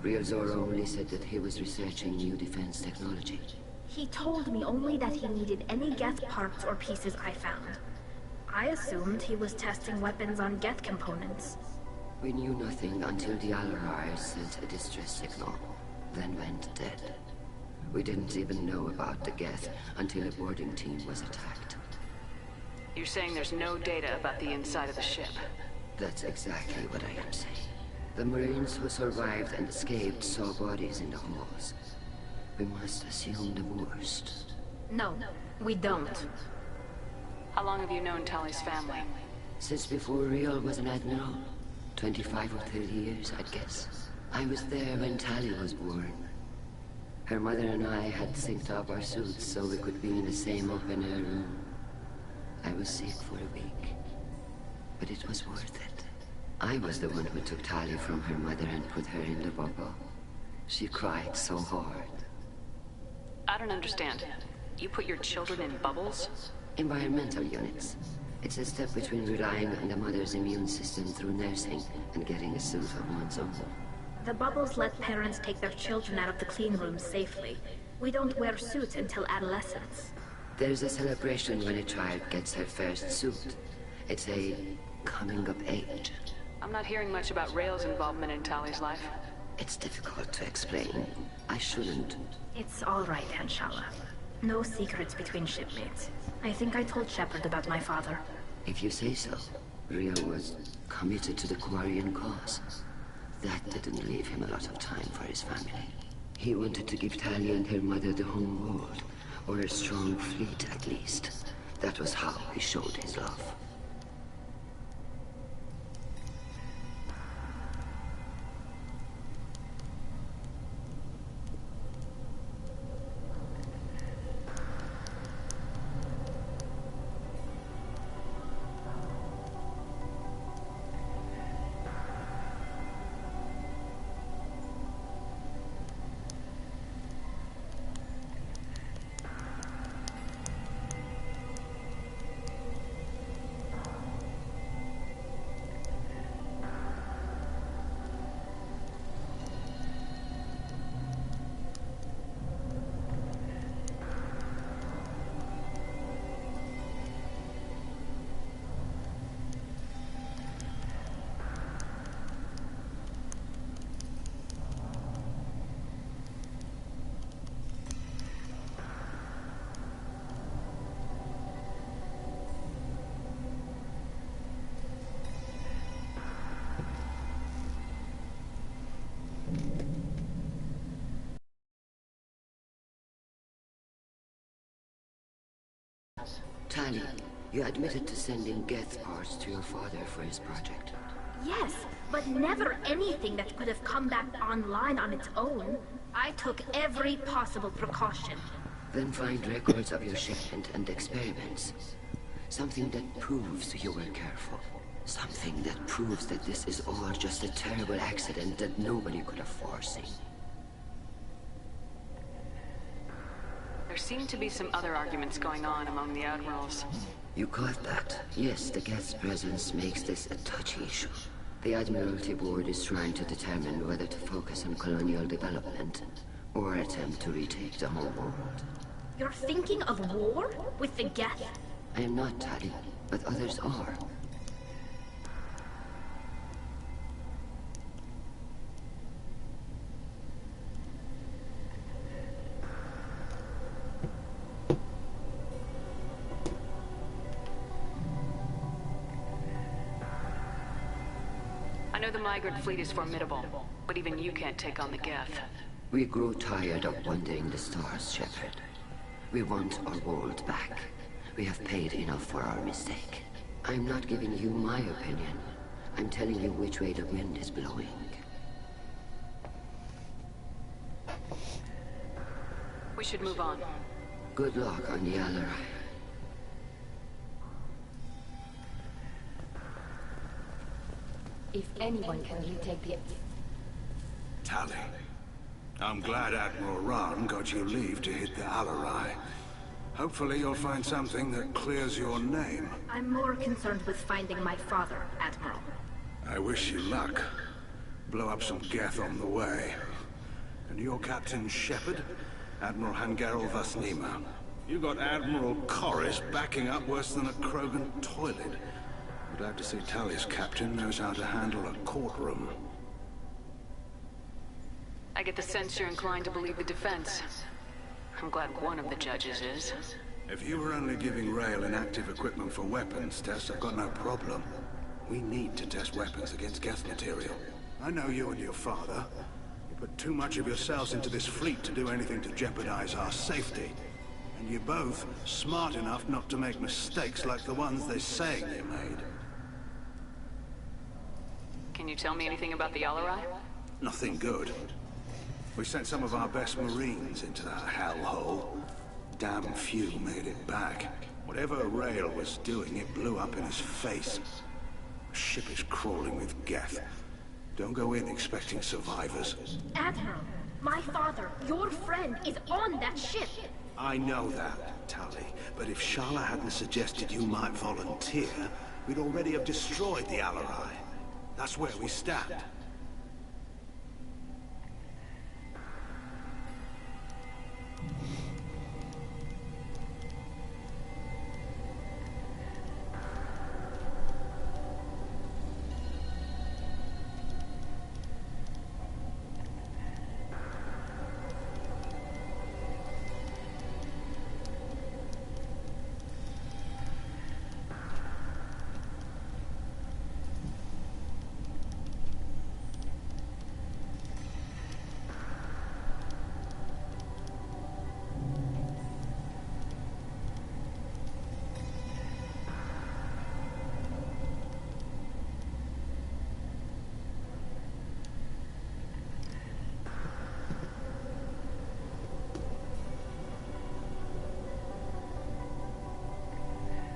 Real Zora only said that he was researching new defense technology. He told me only that he needed any Geth parts or pieces I found. I assumed he was testing weapons on Geth components. We knew nothing until the Alarai sent a distress signal, then went dead. We didn't even know about the Geth until a boarding team was attacked. You're saying there's no data about the inside of the ship? That's exactly what I am saying. The Marines who survived and escaped saw bodies in the halls. We must assume the worst. No, we don't. How long have you known Tali's family? Since before Real was an admiral. 25 or 30 years, I'd guess. I was there when Tali was born. Her mother and I had synced up our suits so we could be in the same open-air room. I was sick for a week, but it was worth it. I was the one who took Tali from her mother and put her in the bubble. She cried so hard. I don't understand. You put your children in bubbles? Environmental units. It's a step between relying on the mother's immune system through nursing and getting a suit of one's own. The bubbles let parents take their children out of the clean rooms safely. We don't wear suits until adolescence. There's a celebration when a child gets her first suit. It's a coming of age. I'm not hearing much about Rail's involvement in Tali's life. It's difficult to explain. I shouldn't. It's all right, Anshala. No secrets between shipmates. I think I told Shepard about my father. If you say so. Rio was committed to the Quarian cause. That didn't leave him a lot of time for his family. He wanted to give Tali and her mother the home world, or a strong fleet at least. That was how he showed his love. Tali, you admitted to sending Geth parts to your father for his project. Yes, but never anything that could have come back online on its own. I took every possible precaution. Then find records of your shipment and experiments. Something that proves you were careful. Something that proves that this is all just a terrible accident that nobody could have foreseen. There seem to be some other arguments going on among the admirals. You caught that? Yes, the Geth's presence makes this a touchy issue. The Admiralty Board is trying to determine whether to focus on colonial development or attempt to retake the home world. You're thinking of war? With the Geth? I am not, Tali, but others are. I know the migrant fleet is formidable, but even you can't take on the Geth. We grow tired of wandering the stars, Shepard. We want our world back. We have paid enough for our mistake. I'm not giving you my opinion. I'm telling you which way the wind is blowing. We should move on. Good luck on the Alarai. If anyone can retake the... Tali, I'm glad Admiral Rahn got you leave to hit the Alarai. Hopefully you'll find something that clears your name. I'm more concerned with finding my father, Admiral. I wish you luck. Blow up some Geth on the way. And your Captain Shepard? Admiral Hangarel Vasnima. You got Admiral Corris backing up worse than a Krogan toilet. I'm glad to see Tali's captain knows how to handle a courtroom. I get the sense you're inclined to believe the defense. I'm glad one of the judges is. If you were only giving Rail inactive equipment for weapons tests, I've got no problem. We need to test weapons against Geth material. I know you and your father. You put too much of yourselves into this fleet to do anything to jeopardize our safety. And you're both smart enough not to make mistakes like the ones they're saying you made. Can you tell me anything about the Alarai? Nothing good. We sent some of our best Marines into that hellhole. Damn few made it back. Whatever Rail was doing, it blew up in his face. The ship is crawling with Geth. Don't go in expecting survivors. Admiral, my father, your friend, is on that ship. I know that, Tali, But if Shala hadn't suggested you might volunteer, we'd already have destroyed the Alarai. That's where we stand.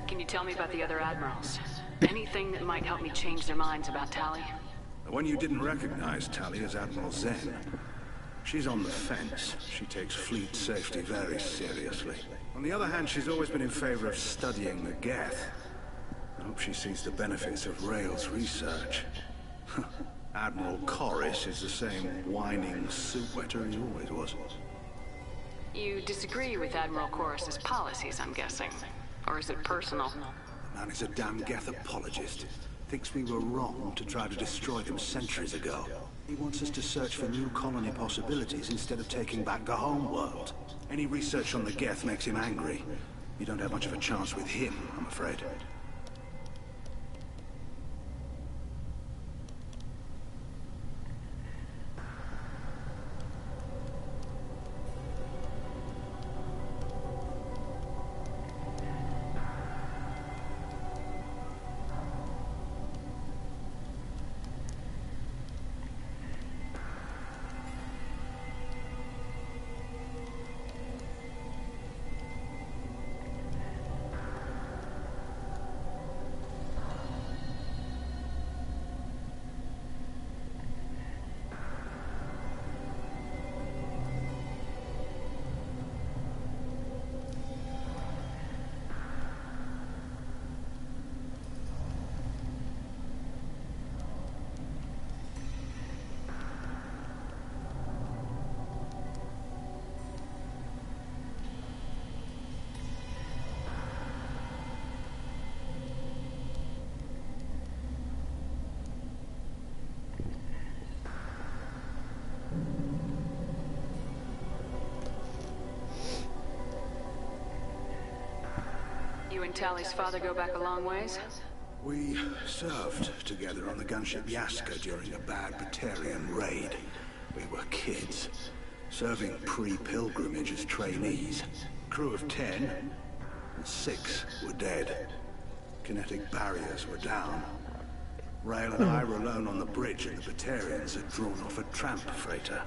Can you tell me about the other admirals? Anything that might help me change their minds about Tali? The one you didn't recognize, Tali, is Admiral Zen. She's on the fence. She takes fleet safety very seriously. On the other hand, she's always been in favor of studying the Geth. I hope she sees the benefits of Rail's research. Admiral Corris is the same whining soup-wetter he always was. You disagree with Admiral Corris's policies, I'm guessing. Or is it personal? The man is a damn Geth apologist. Thinks we were wrong to try to destroy them centuries ago. He wants us to search for new colony possibilities instead of taking back the home world. Any research on the Geth makes him angry. You don't have much of a chance with him, I'm afraid. You and Tali's father go back a long ways? We served together on the gunship Yaska during a bad Batarian raid. We were kids, serving pre-pilgrimage as trainees. Crew of 10, and 6 were dead. Kinetic barriers were down. Rail and I were alone on the bridge, and the Batarians had drawn off a tramp freighter.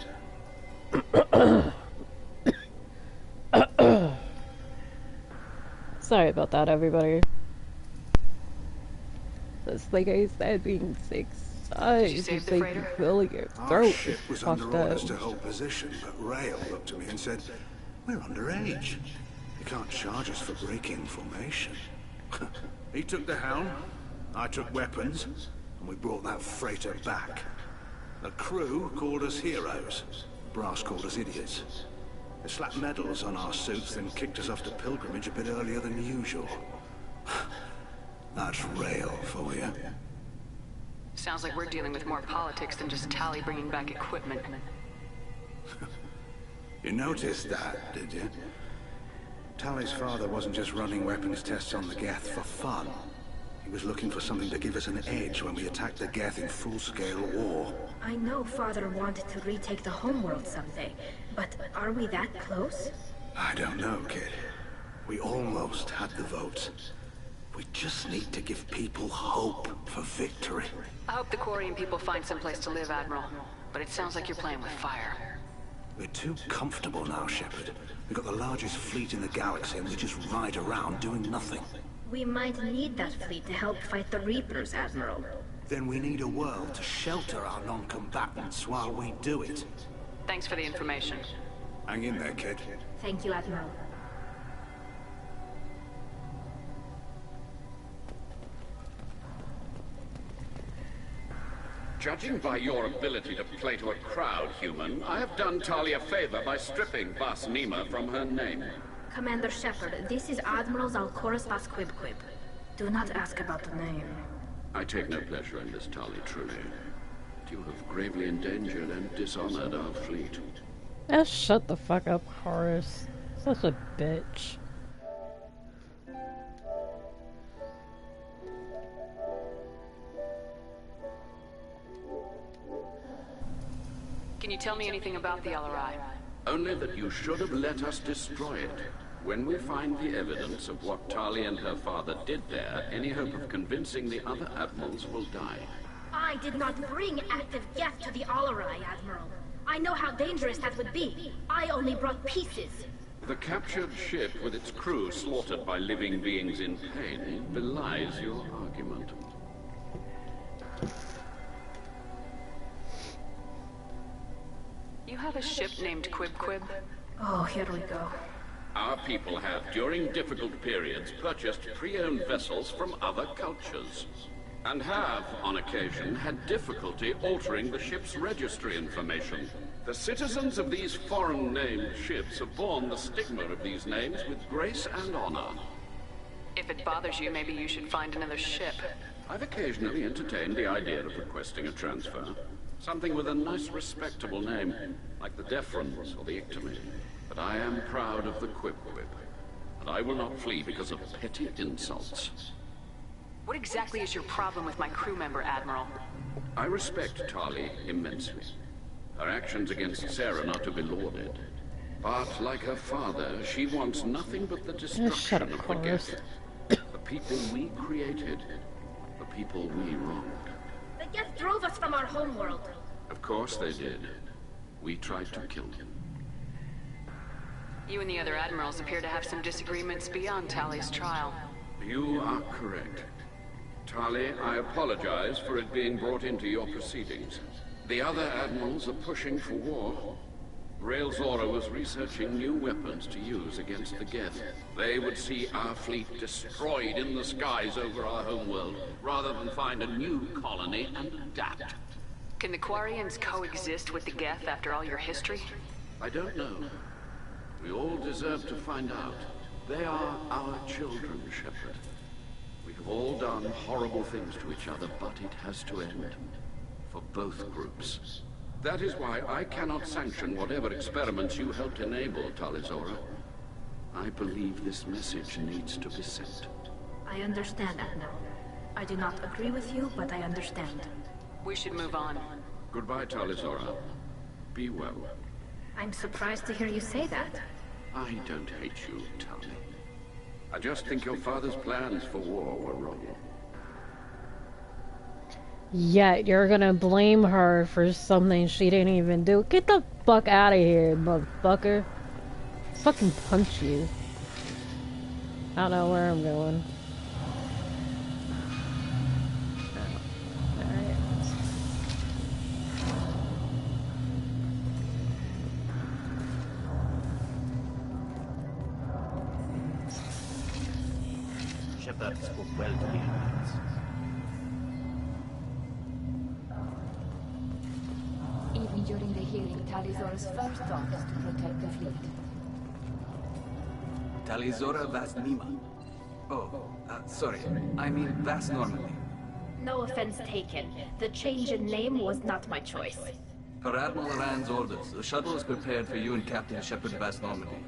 Sorry about that, everybody. It's like I said, being 6 Did you is like really your Our throat ship was fucked under orders up. to hold position, but Rail looked at me and said, "We're underage. You can't charge us for breaking formation." He took the helm, I took weapons, and we brought that freighter back. The crew called us heroes. Brass called us idiots. They slapped medals on our suits, then kicked us off to pilgrimage a bit earlier than usual. That's Rail for you. Sounds like we're dealing with more politics than just Tali bringing back equipment. You noticed that, did you? Tali's father wasn't just running weapons tests on the Geth for fun. He was looking for something to give us an edge when we attacked the Geth in full-scale war. I know Father wanted to retake the homeworld someday, but are we that close? I don't know, kid. We almost had the votes. We just need to give people hope for victory. I hope the Quarian people find someplace to live, Admiral. But it sounds like you're playing with fire. We're too comfortable now, Shepard. We've got the largest fleet in the galaxy and we just ride around doing nothing. We might need that fleet to help fight the Reapers, Admiral. Then we need a world to shelter our non-combatants while we do it. Thanks for the information. Hang in there, kid. Thank you, Admiral. Judging by your ability to play to a crowd, human, I have done Tali a favor by stripping Vas Nima from her name. Commander Shepard, this is Admiral Zalcoris Vas Quibquib. Do not ask about the name. I take no pleasure in this, Tali, truly. You have gravely endangered and dishonored our fleet. Shut the fuck up, Horace. Such a bitch. Can you tell me anything about the LRI? Only that you should have let us destroy it. When we find the evidence of what Tali and her father did there, any hope of convincing the other admirals will die. I did not bring active geth to the Alarai, Admiral. I know how dangerous that would be. I only brought pieces. The captured ship with its crew slaughtered by living beings in pain belies your argument. You have a ship named Quib? Oh, here we go. Our people have, during difficult periods, purchased pre-owned vessels from other cultures. And have, on occasion, had difficulty altering the ship's registry information. The citizens of these foreign-named ships have borne the stigma of these names with grace and honor. If it bothers you, maybe you should find another ship. I've occasionally entertained the idea of requesting a transfer. Something with a nice, respectable name, like the Deference or the Ictomy. But I am proud of the Quib-Quib, and I will not flee because of petty insults. What exactly is your problem with my crew member, Admiral? I respect Tali immensely. Her actions against Sarah are to be lauded. But like her father, she wants nothing but the destruction of the Geth. The people we created, the people we wronged. The Geth drove us from our homeworld. Of course they did. We tried to kill them. You and the other admirals appear to have some disagreements beyond Tali's trial. You are correct. Tali, I apologize for it being brought into your proceedings. The other admirals are pushing for war. Rael Zora was researching new weapons to use against the Geth. They would see our fleet destroyed in the skies over our homeworld, rather than find a new colony and adapt. Can the Quarians coexist with the Geth after all your history? I don't know. We all deserve to find out. They are our children, Shepard. We have all done horrible things to each other, but it has to end. For both groups. That is why I cannot sanction whatever experiments you helped enable, Tali Zora. I believe this message needs to be sent. I understand, Admiral. I do not agree with you, but I understand. We should move on. Goodbye, Tali Zora. Be well. I'm surprised to hear you say that. I don't hate you, Tali. I just think your father's plans for war were wrong. Yet you're gonna blame her for something she didn't even do. Get the fuck out of here, motherfucker. Fucking punch you. I don't know where I'm going. Shepard spoke well to the Indians. Even during the hearing, Tali Zora's first thought is to protect the fleet. Tali Zora Vas Nima. Oh, sorry. I mean Vas Normandy. No offense taken. The change in name was not my choice. Per Admiral Rand's orders, the shuttle is prepared for you and Captain Shepard Vas Normandy.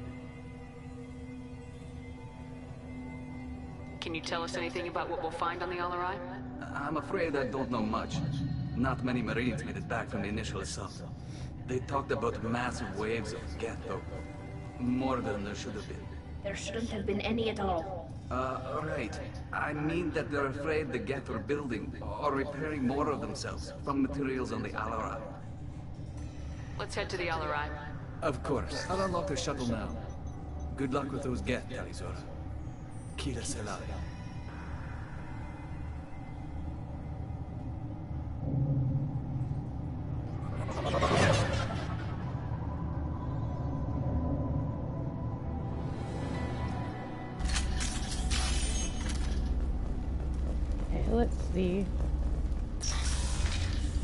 Can you tell us anything about what we'll find on the LRI? I'm afraid I don't know much. Not many Marines made it back from the initial assault. They talked about massive waves of Geth, though. More than there should have been. There shouldn't have been any at all. Right. I mean that they're afraid the Geth are building or repairing more of themselves from materials on the Alarai. Let's head to the LRI. Of course. I'll unlock the shuttle now. Good luck with those Geth, Tali Zora. Kira Selai. Okay, let's see.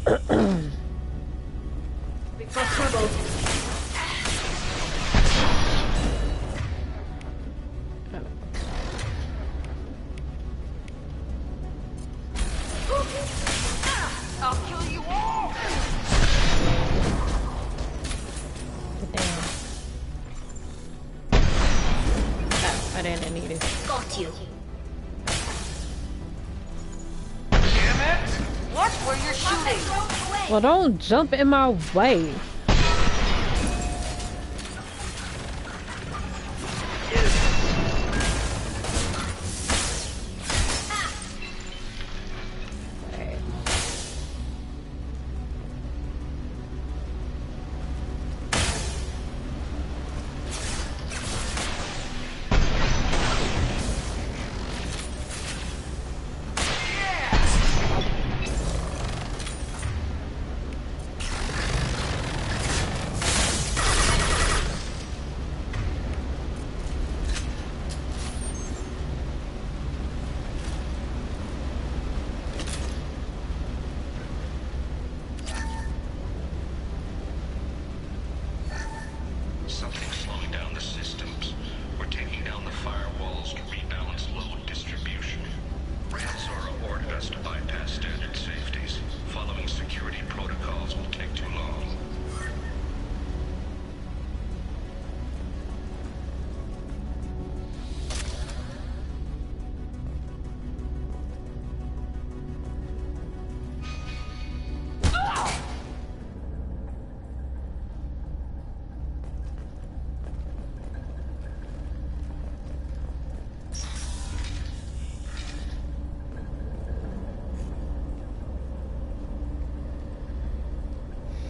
We've got trouble. I'll kill you all! Damn. I didn't need it. Got you. Damn it! Watch where you're shooting! Well, don't jump in my way. Something's slowing down the systems. We're taking down the firewalls to rebalance load distribution. Zora ordered us to bypass standard safeties. Following security protocols will take too long.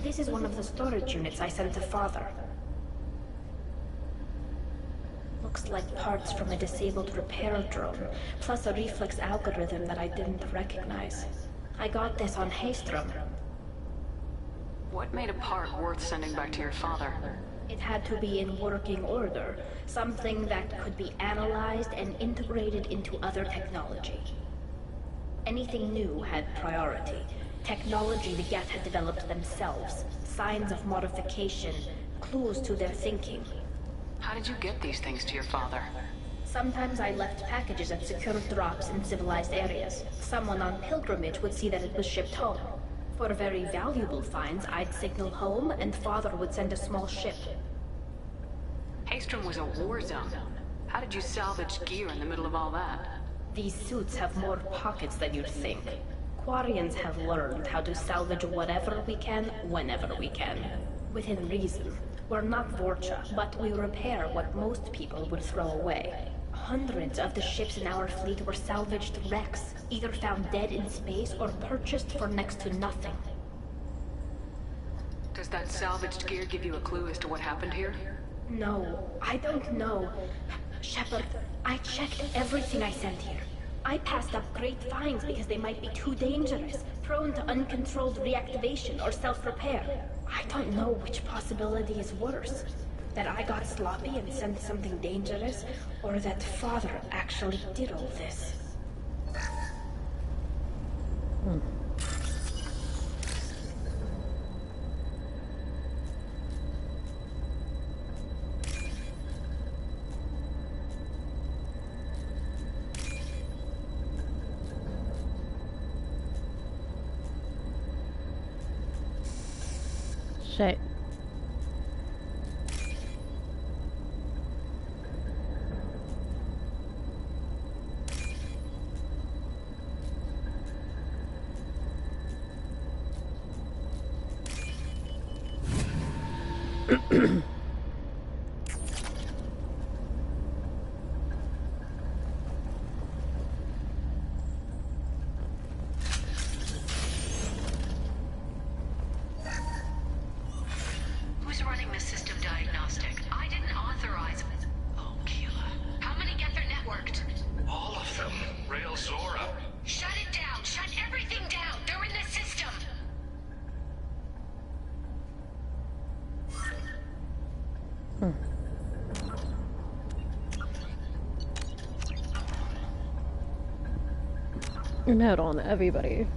This is one of the storage units I sent to Father. Looks like parts from a disabled repair drone, plus a reflex algorithm that I didn't recognize. I got this on Haystrom. What made a part worth sending back to your father? It had to be in working order, something that could be analyzed and integrated into other technology. Anything new had priority. Technology the Geth had developed themselves, signs of modification, clues to their thinking. How did you get these things to your father? Sometimes I left packages at secure drops in civilized areas. Someone on pilgrimage would see that it was shipped home. For very valuable finds, I'd signal home, and Father would send a small ship. Haystrom was a war zone. How did you salvage gear in the middle of all that? These suits have more pockets than you'd think. Quarians have learned how to salvage whatever we can, whenever we can. Within reason. We're not Vorcha, but we repair what most people would throw away. Hundreds of the ships in our fleet were salvaged wrecks, either found dead in space or purchased for next to nothing. Does that salvaged gear give you a clue as to what happened here? No, I don't know. Shepard, I checked everything I sent here. I passed up great finds because they might be too dangerous, prone to uncontrolled reactivation or self-repair. I don't know which possibility is worse. That I got sloppy and sent something dangerous, or that Father actually did all this. Shit. Who's running the system diagnostic? I didn't authorize. Oh, Keela. How many get their networked? All of them. Rail Zora. Shut it down. Shut everything down. They're in the system. Note on everybody.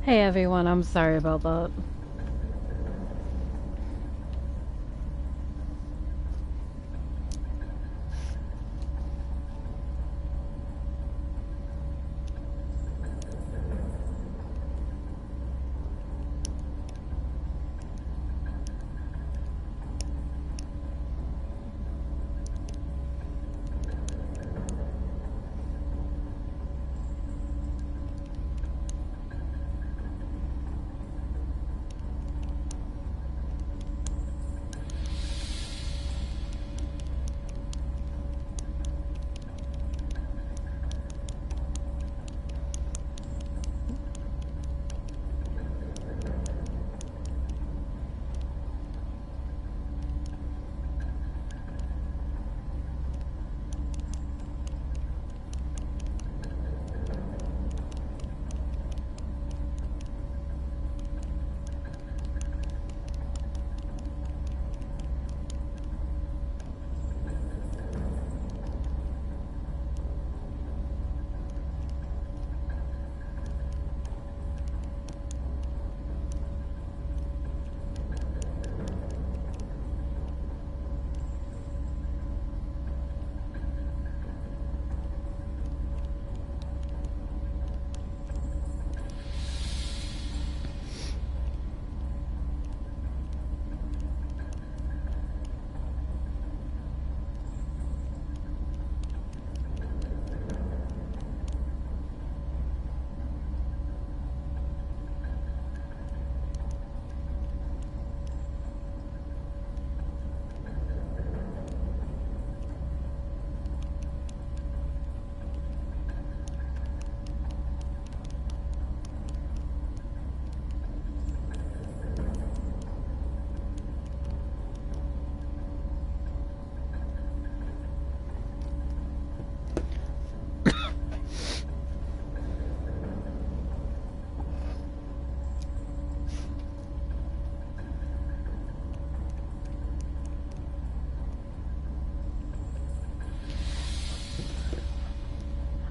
Hey everyone, I'm sorry about that.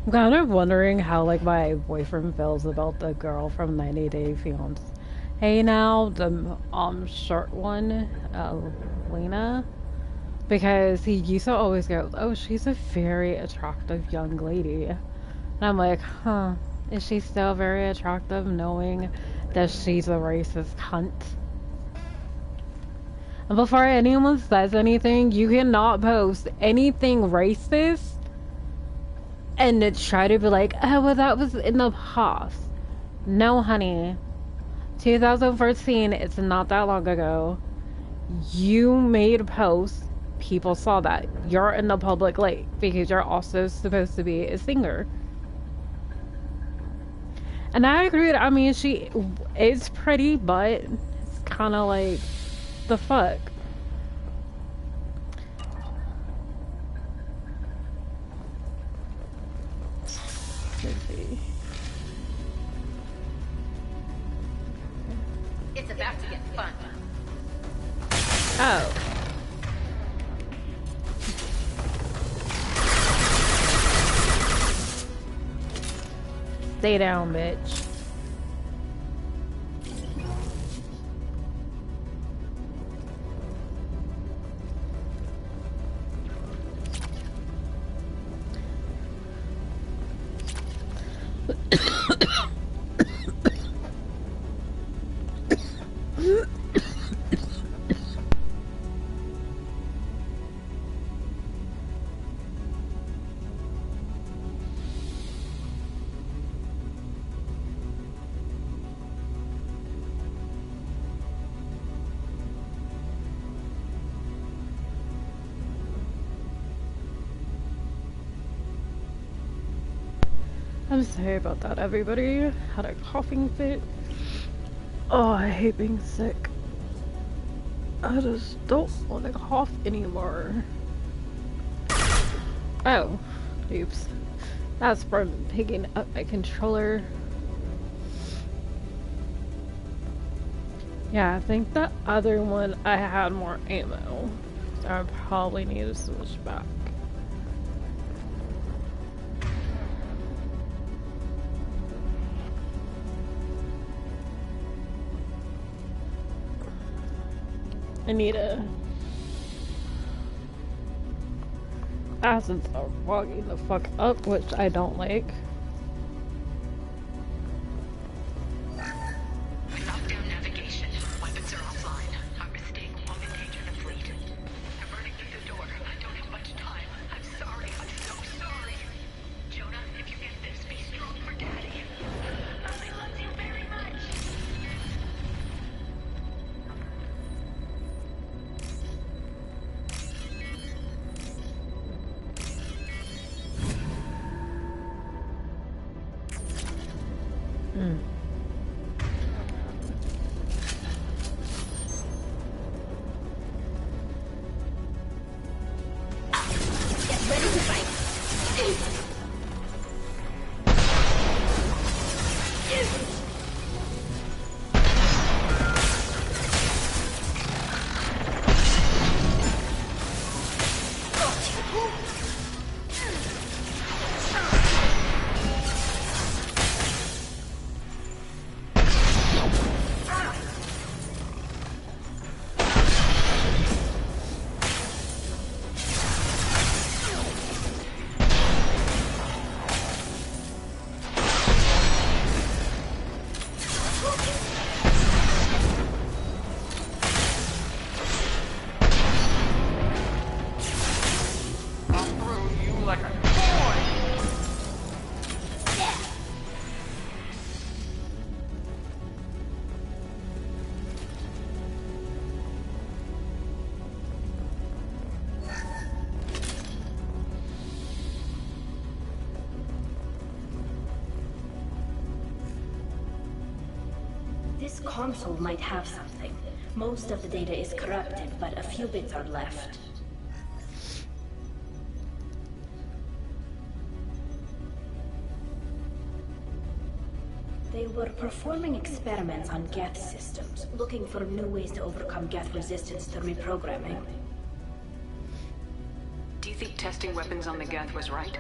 I'm kind of wondering how, like, my boyfriend feels about the girl from 90 Day Fiancé. Hey now, the, short one, Lena. Because he used to always go, oh, she's a very attractive young lady. And I'm like, huh, is she still very attractive knowing that she's a racist cunt? And before anyone says anything, you cannot post anything racist and to try to be like, oh, well, that was in the past. No, honey. 2014, it's not that long ago. You made a post. People saw that. You're in the public light because you're also supposed to be a singer. And I agree. I mean, she is pretty, but it's kind of like, the fuck? It's about to get fun. Oh. Stay down, bitch. I'm sorry about that, everybody. Had a coughing fit. Oh, I hate being sick. I just don't want to cough anymore. Oh, oops. That's from picking up my controller. Yeah, I think the other one I had more ammo. So I probably need to switch back. I need a... Acids are fogging the fuck up, which I don't like. Lockdown navigation. Weapons are offline. Our mistake won't endanger the fleet. They're burning through the door. I don't have much time. I'm sorry. I'm so sorry. Jonah, if you get this, be strong for Daddy. I love you very much. This console might have something. Most of the data is corrupted, but a few bits are left. They were performing experiments on Geth systems, looking for new ways to overcome Geth resistance to reprogramming. Do you think testing weapons on the Geth was right?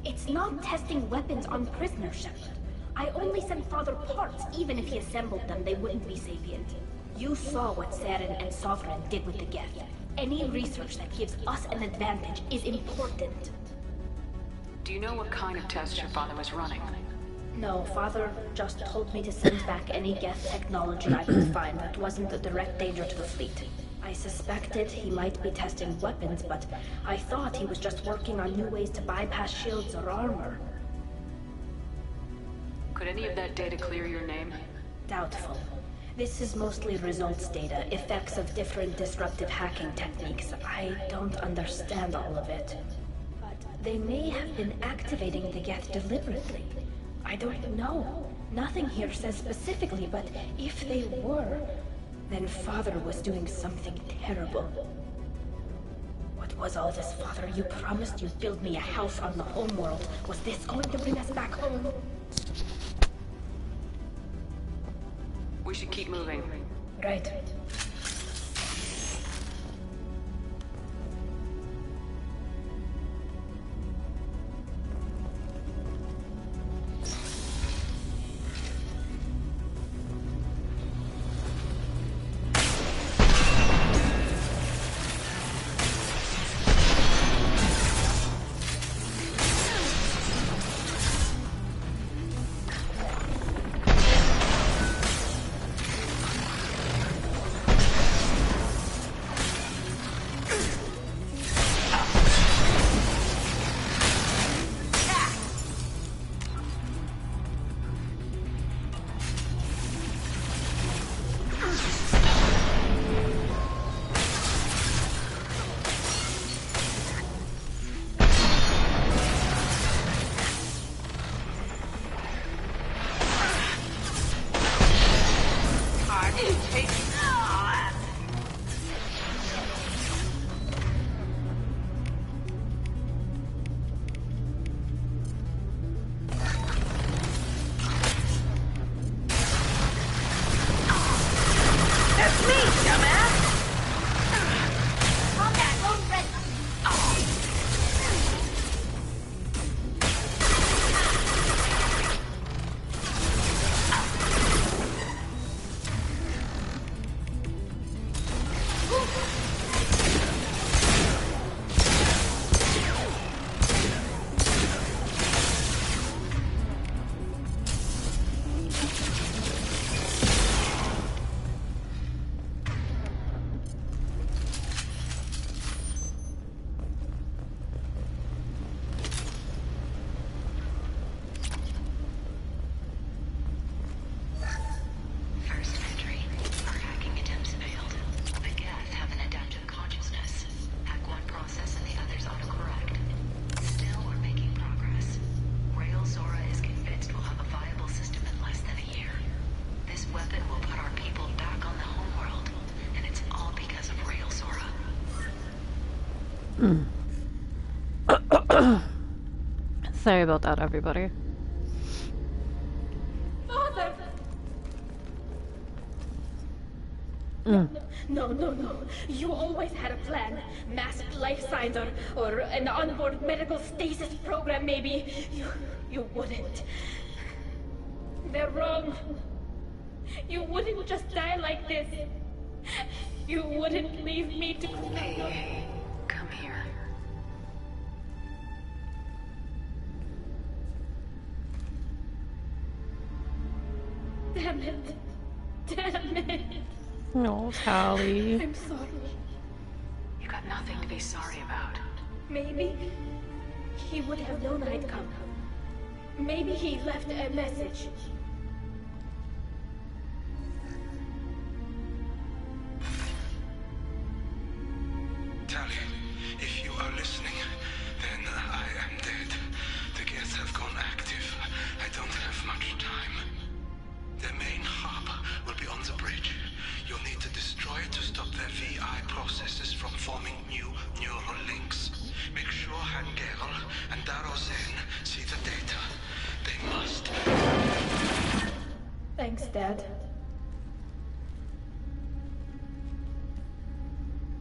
It's not testing weapons on prisoners, Shepard. I only sent Father parts. Even if he assembled them, they wouldn't be sapient. You saw what Saren and Sovereign did with the Geth. Any research that gives us an advantage is important. Do you know what kind of tests your father was running? No, Father just told me to send back any Geth technology I could find that wasn't a direct danger to the fleet. I suspected he might be testing weapons, but I thought he was just working on new ways to bypass shields or armor. Could any of that data clear your name? Doubtful. This is mostly results data, effects of different disruptive hacking techniques. I don't understand all of it. But they may have been activating the Geth deliberately. I don't know. Nothing here says specifically, but if they were, then Father was doing something terrible. What was all this, Father? You promised you'd build me a house on the homeworld. Was this going to bring us back home? We should keep moving. Right. Sorry about that, everybody. Father! No. You always had a plan. Masked life signs or an onboard medical stasis program, maybe. You wouldn't. They're wrong. You wouldn't just die like this. You wouldn't leave me to... Hey, come here. Damn it. Damn it. No, Tali. I'm sorry. You got nothing to be sorry about. Maybe he would have known I'd come. Maybe he left a message. Tali, if you are listening, then I am dead. The gets have gone active. I don't have much time. The main hub will be on the bridge. You'll need to destroy it to stop their VI processes from forming new neural links. Make sure Hangerl and Darozen see the data. They must. Thanks, Dad.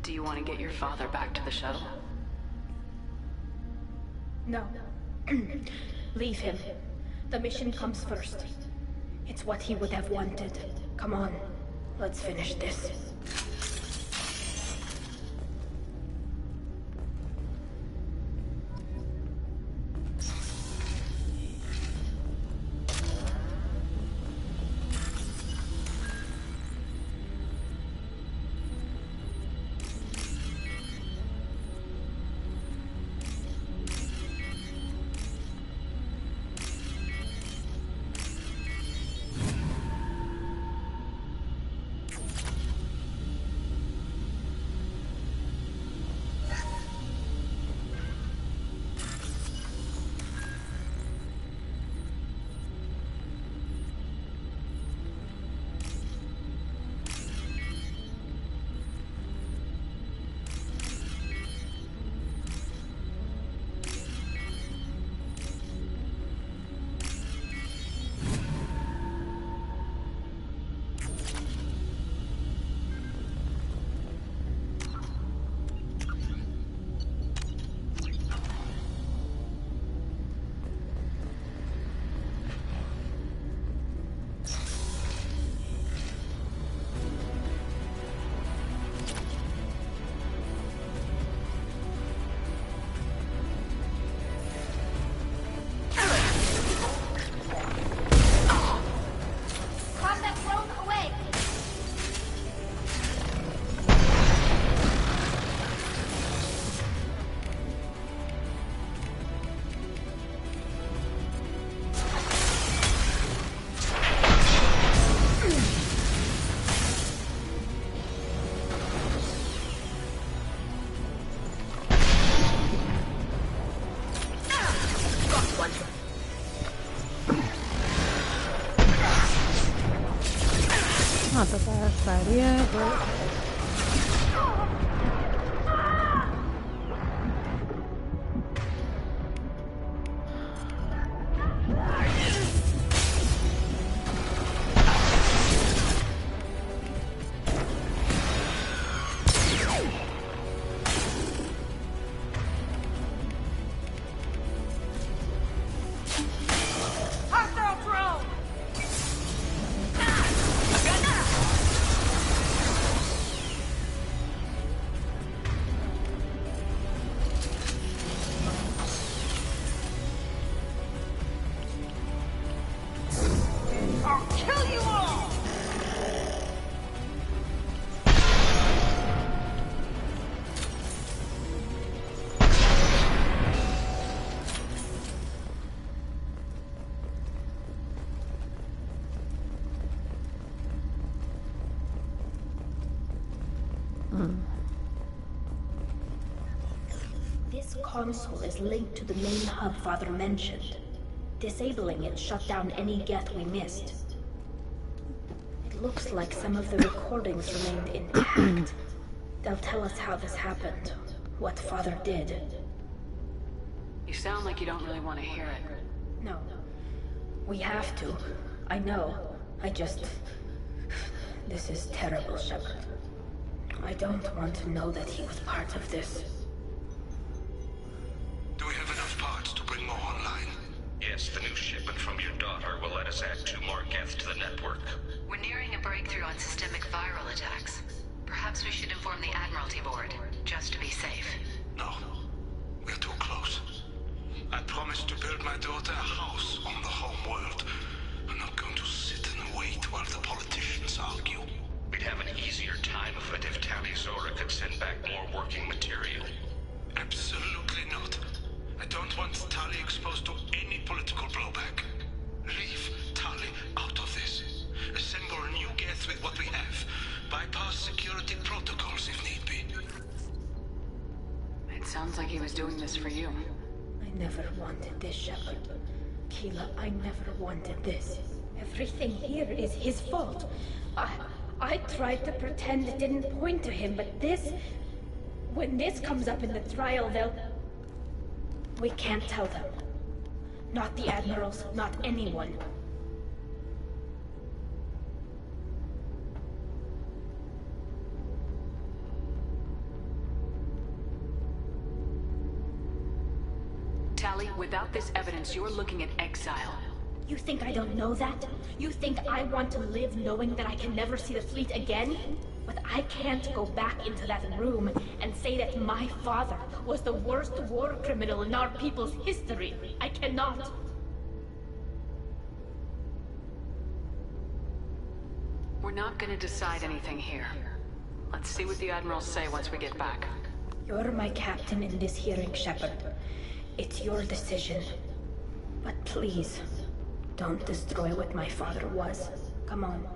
Do you want to get your father back to the shuttle? No. Leave him. The mission comes first. It's what he would have wanted. Come on, let's finish this. Not the best idea, but... This console is linked to the main hub Father mentioned. Disabling it shut down any Geth we missed. It looks like some of the recordings remained intact. They'll tell us how this happened, what Father did. You sound like you don't really want to hear it. No. We have to. I know. This is terrible, Shepard. I don't want to know that he was part of this. Do we have enough parts to bring more online? Yes, the new shipment from your daughter will let us add 2 more geth to the network. We're nearing a breakthrough on systemic viral attacks. Perhaps we should inform the Admiralty Board, just to be safe. No. We're too close. I promised to build my daughter a house on the home world. I'm not going to sit and wait while the politicians argue. We'd have an easier time of it if Tali Zora could send back more working material. Absolutely not. I don't want Tali exposed to any political blowback. Leave Tali out of this. Assemble a new geth with what we have. Bypass security protocols if need be. It sounds like he was doing this for you. I never wanted this, Shepard. Keela, I never wanted this. Everything here is his fault. I tried to pretend it didn't point to him, but this... When this comes up in the trial, they'll... We can't tell them. Not the admirals, not anyone. Tali, without this evidence, you're looking at exile. You think I don't know that? You think I want to live knowing that I can never see the fleet again? But I can't go back into that room and say that my father was the worst war criminal in our people's history. I cannot. We're not gonna decide anything here. Let's see what the Admirals say once we get back. You're my captain in this hearing, Shepard. It's your decision. But please, don't destroy what my father was. Come on.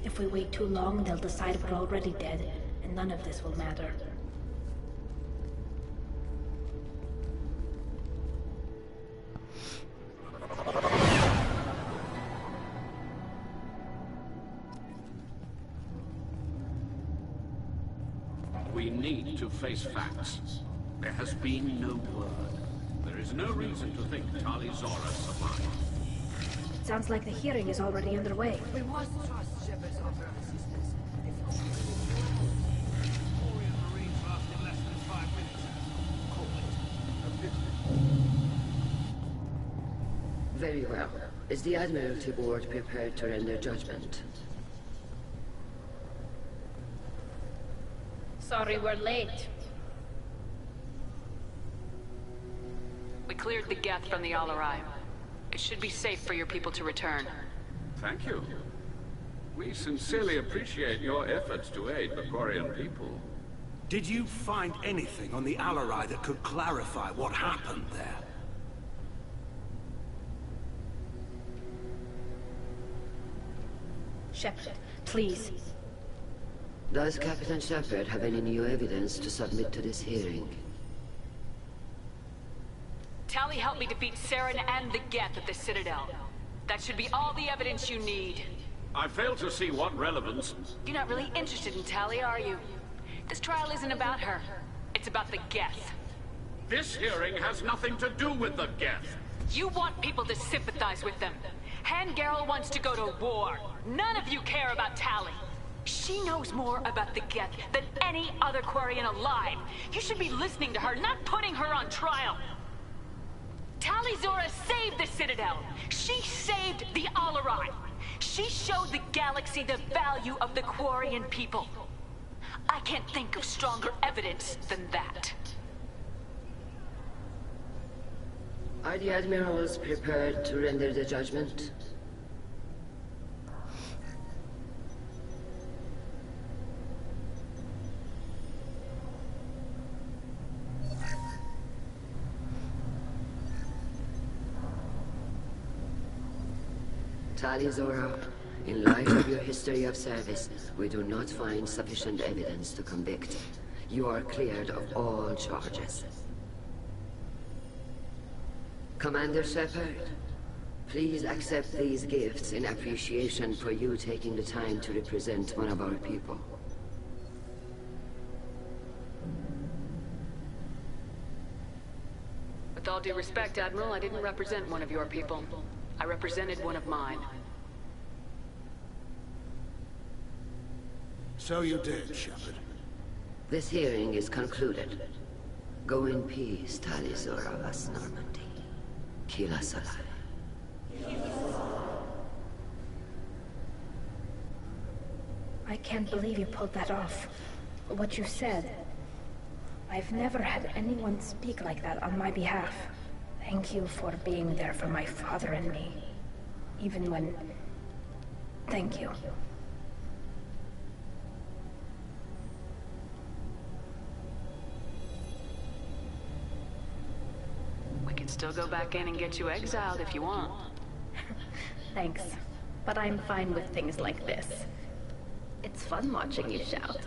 If we wait too long, they'll decide we're already dead, and none of this will matter. We need to face facts. There has been no word. There is no reason to think Tali Zora survived. Sounds like the hearing is already underway. We must trust Shepard's offer of assistance. Very well. Is the Admiralty Board prepared to render judgment? Sorry we're late. We cleared the geth from the Alarai. It should be safe for your people to return. Thank you. We sincerely appreciate your efforts to aid the Quarian people. Did you find anything on the Alarai that could clarify what happened there? Shepard, please. Does Captain Shepard have any new evidence to submit to this hearing? Tali helped me defeat Saren and the geth at the Citadel. That should be all the evidence you need. I fail to see what relevance... You're not really interested in Tali, are you? This trial isn't about her. It's about the geth. This hearing has nothing to do with the geth. You want people to sympathize with them. Han-Garel wants to go to war. None of you care about Tali. She knows more about the geth than any other Quarian alive. You should be listening to her, not putting her on trial. Tali Zora saved the Citadel. She saved the Alarai. She showed the galaxy the value of the Quarian people. I can't think of stronger evidence than that. Are the Admirals prepared to render the judgment? Tali Zora, in light of your history of service, we do not find sufficient evidence to convict. You are cleared of all charges. Commander Shepard, please accept these gifts in appreciation for you taking the time to represent one of our people. all due respect, Admiral, I didn't represent one of your people. I represented one of mine. So you did, Shepard. This hearing is concluded. Go in peace, Tali vas Normandy. Kila Salai. I can't believe you pulled that off. What you said. I've never had anyone speak like that on my behalf. Thank you for being there for my father and me. Even when... Thank you. We can still go back in and get you exiled if you want. Thanks. But I'm fine with things like this. It's fun watching you shout.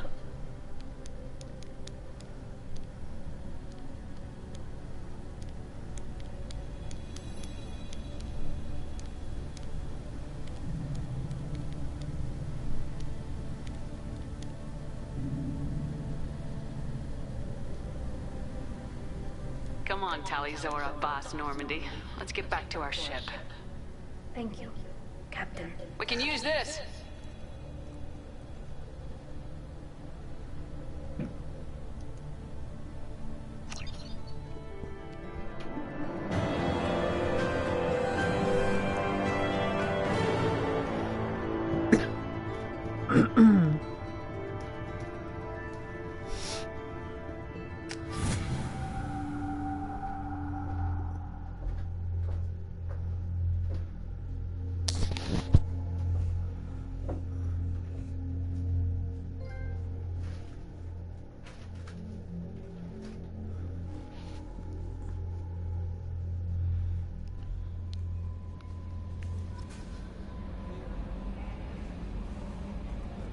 Come on, Tali vas Normandy. Let's get back to our ship. Thank you, Captain. We can use this!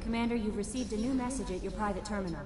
Commander, you've received a new message at your private terminal.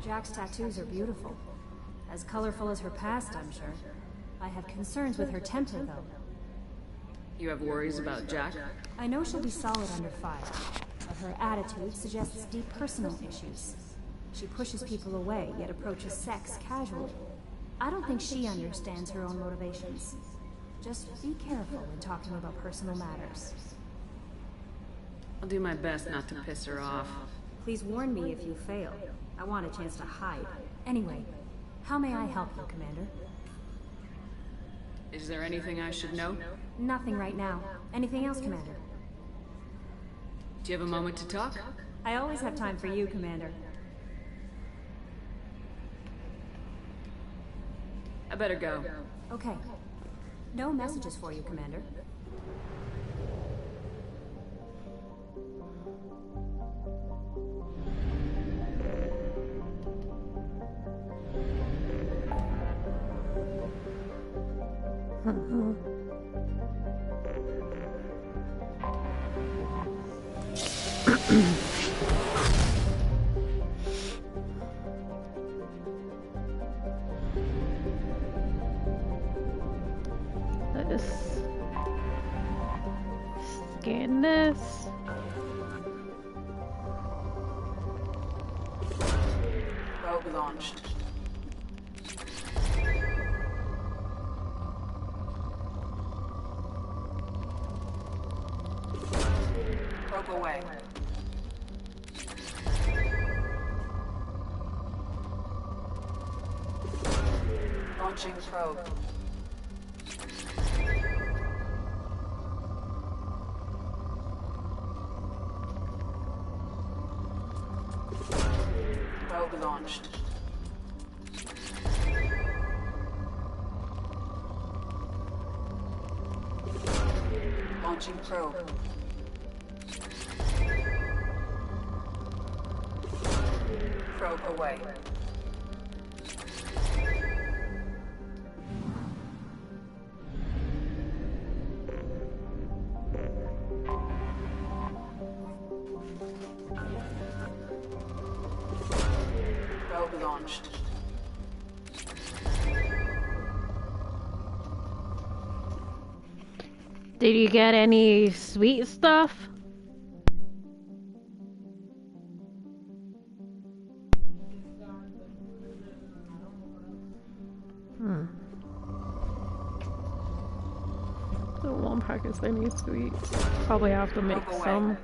Jack's tattoos are beautiful. As colorful as her past, I'm sure. I have concerns with her temper, though. You have worries about Jack? I know she'll be solid under fire, but her attitude suggests deep personal issues. She pushes people away, yet approaches sex casually. I don't think she understands her own motivations. Just be careful when talking about personal matters. I'll do my best not to piss her off. Please warn me if you fail. I want a chance to hide. Anyway, how may I help you, Commander? Is there anything I should know? Nothing right now. Anything else, Commander? Do you have a moment to talk? I always have time for you, Commander. I better go. Okay. No messages for you, Commander. Let's scan this. Probe launched. Probe away. Launching probe. Probe launched. Launching probe. Probe away. Probe launched. Did you get any sweet stuff? The one Pakistani sweets. Probably have to make some.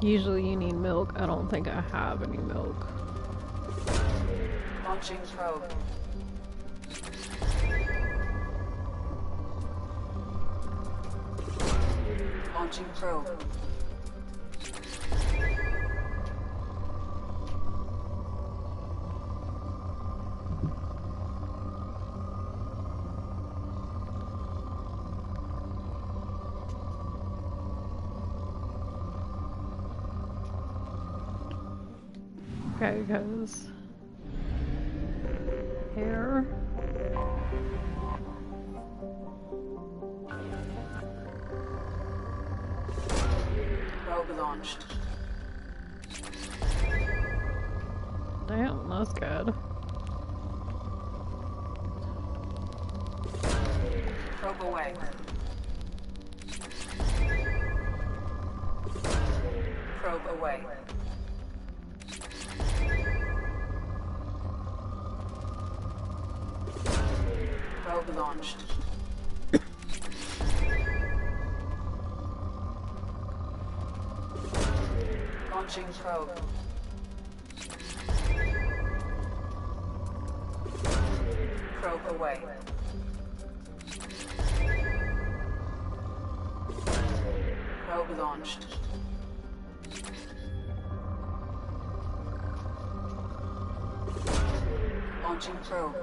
Usually you need milk. I don't think I have any milk. Launching probe. Launching probe. Okay, goes here. Probe launched. Damn, that's good. Probe away. Probe away. Probe launched. Launching probe. Probe away. Probe launched. Launching probe.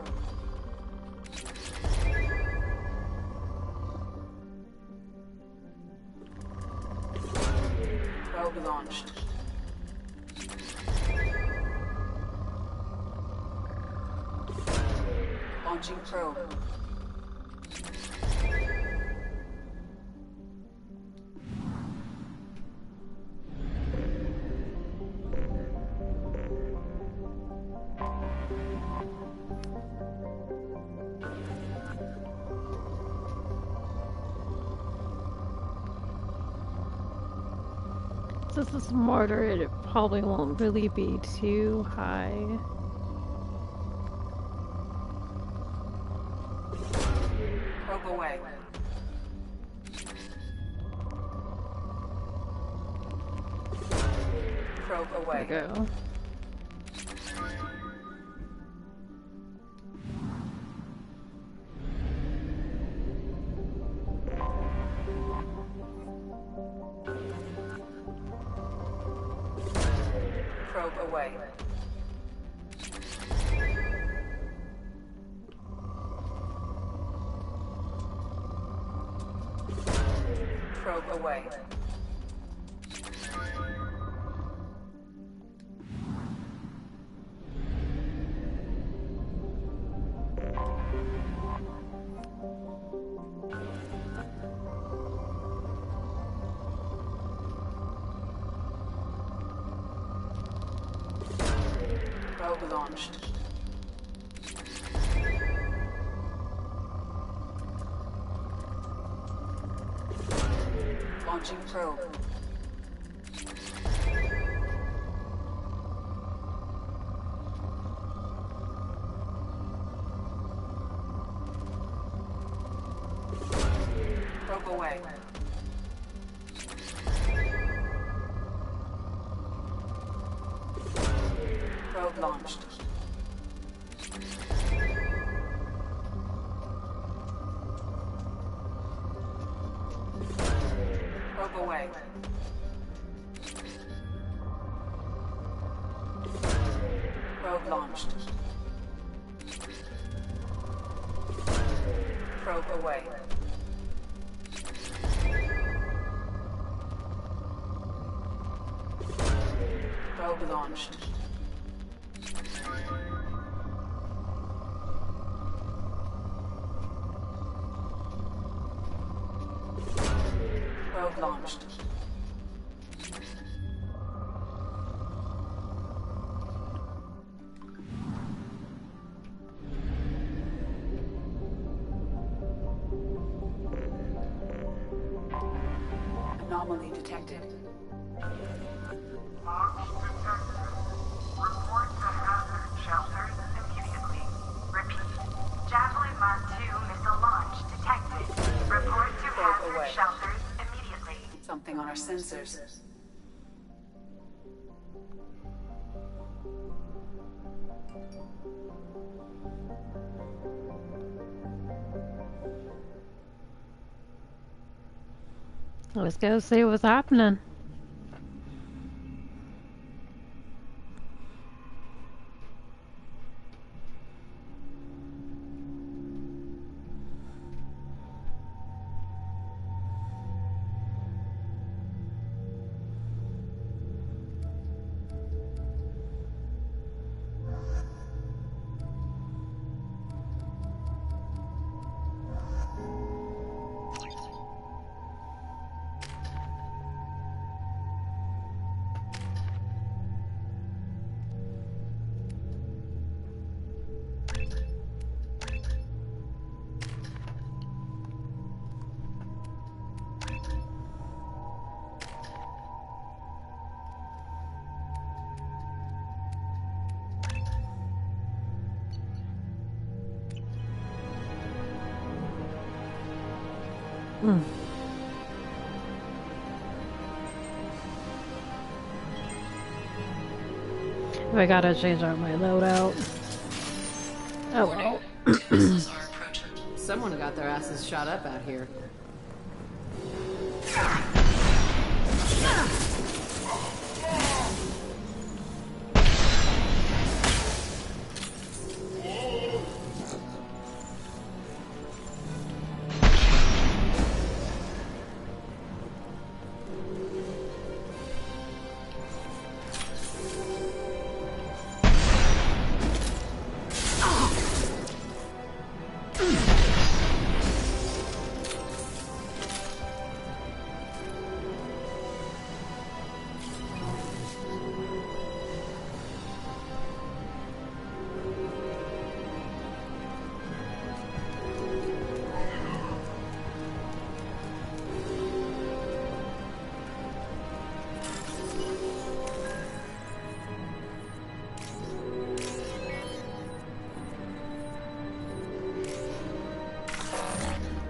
Probe launched. Launching probe. Since it's mortar, it probably won't really be too high. Probe away. Probe away. There we go. Probe away. Probe away. Probe launched. Launching probe. Probe away. Probe launched. Probe away. Probe launched. Probe away. Probe launched. Probe launched. Anomaly detected. Report to hazard shelters immediately. Repeat. Javelin Mark II missile launch detected. Report to hazard shelters immediately. Something on our sensors. Let's go see what's happening. I gotta change out my loadout. Oh well. Someone got their asses shot up out here.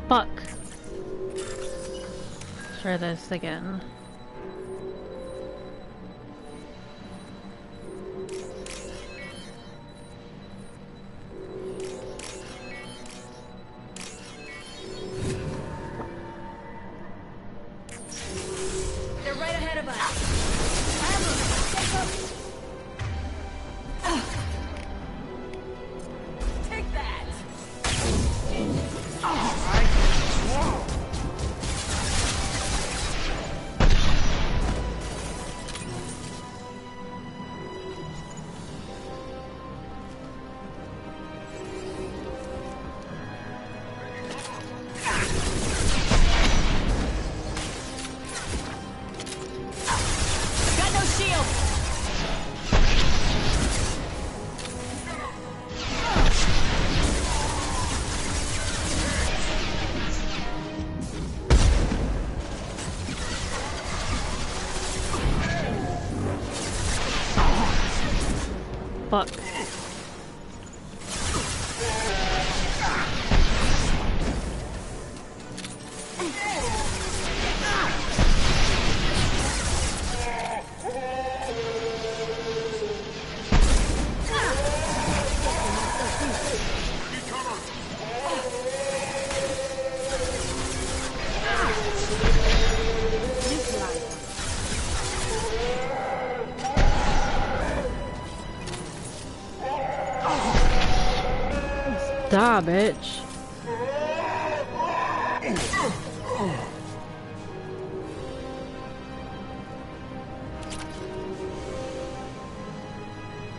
Fuck. Try this again. Fuck. Die, bitch.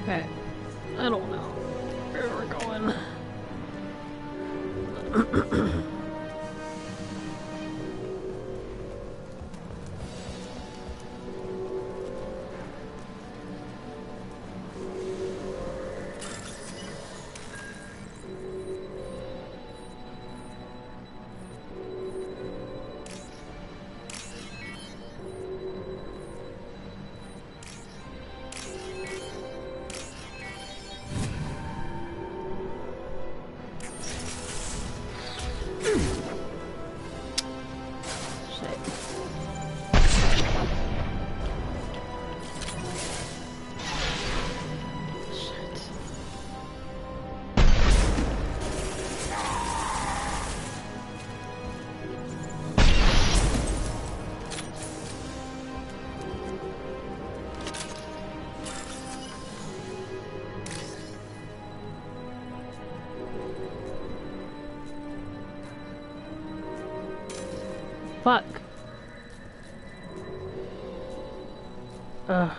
Okay. I don't know where we're going. Fuck. Ugh.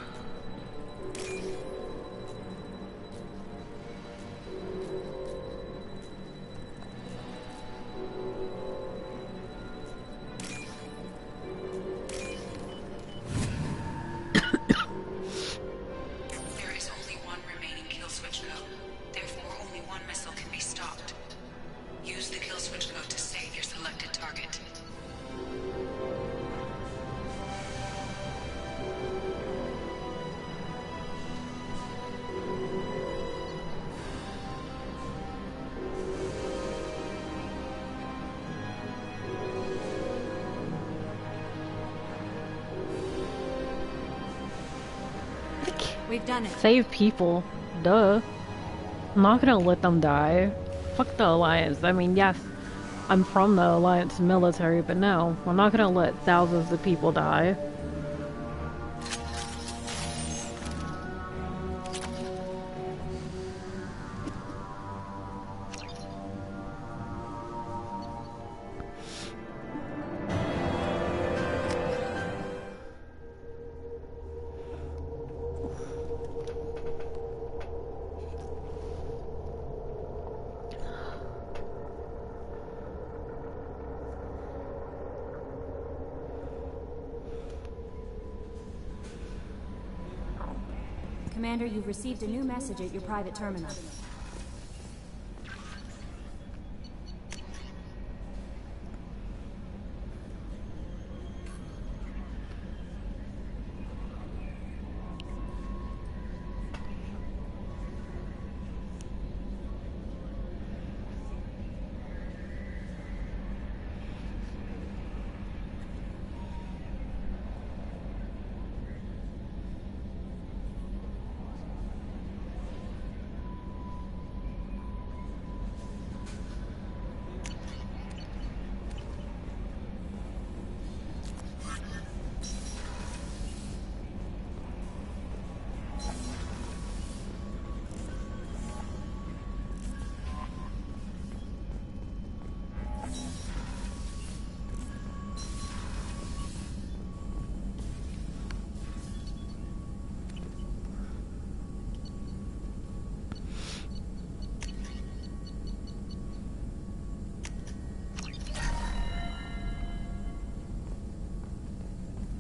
There is only one remaining kill switch code. Therefore, only one missile can be stopped. Use the kill switch code to save your selected target. We've done it. Save people. Duh. I'm not gonna let them die. Fuck the Alliance. I mean, yes, I'm from the Alliance military, but no, I'm not gonna let thousands of people die. Commander, you've received a new message at your private terminal.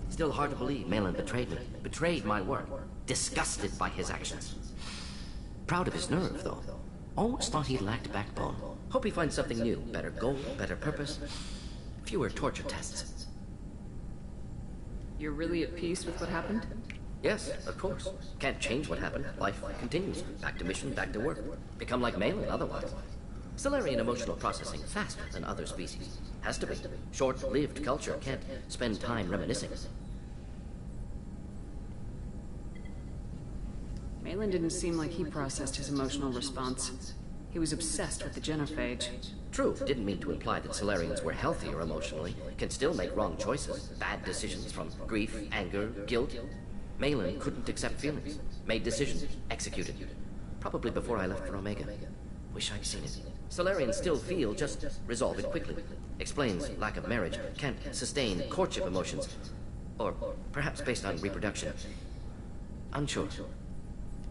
Still hard to believe Malin betrayed me. Betrayed my work. Disgusted by his actions. Proud of his nerve, though. Always thought he lacked backbone. Hope he finds something new. Better goal, better purpose. Fewer torture tests. You're really at peace with what happened? Yes, of course. Can't change what happened. Life continues. Back to mission, back to work. Become like Malin otherwise. Solarian emotional processing faster than other species. Has to be. Short-lived culture can't spend time reminiscing. Malin didn't seem like he processed his emotional response. He was obsessed with the genophage. True, didn't mean to imply that Solarians were healthier emotionally. Can still make wrong choices. Bad decisions from grief, anger, guilt. Malin couldn't accept feelings. Made decisions. Executed. Probably before I left for Omega. Wish I'd seen it. Solarians still feel, just resolve it quickly. Explains lack of marriage. Can't sustain courtship emotions. Or perhaps based on reproduction. Unsure.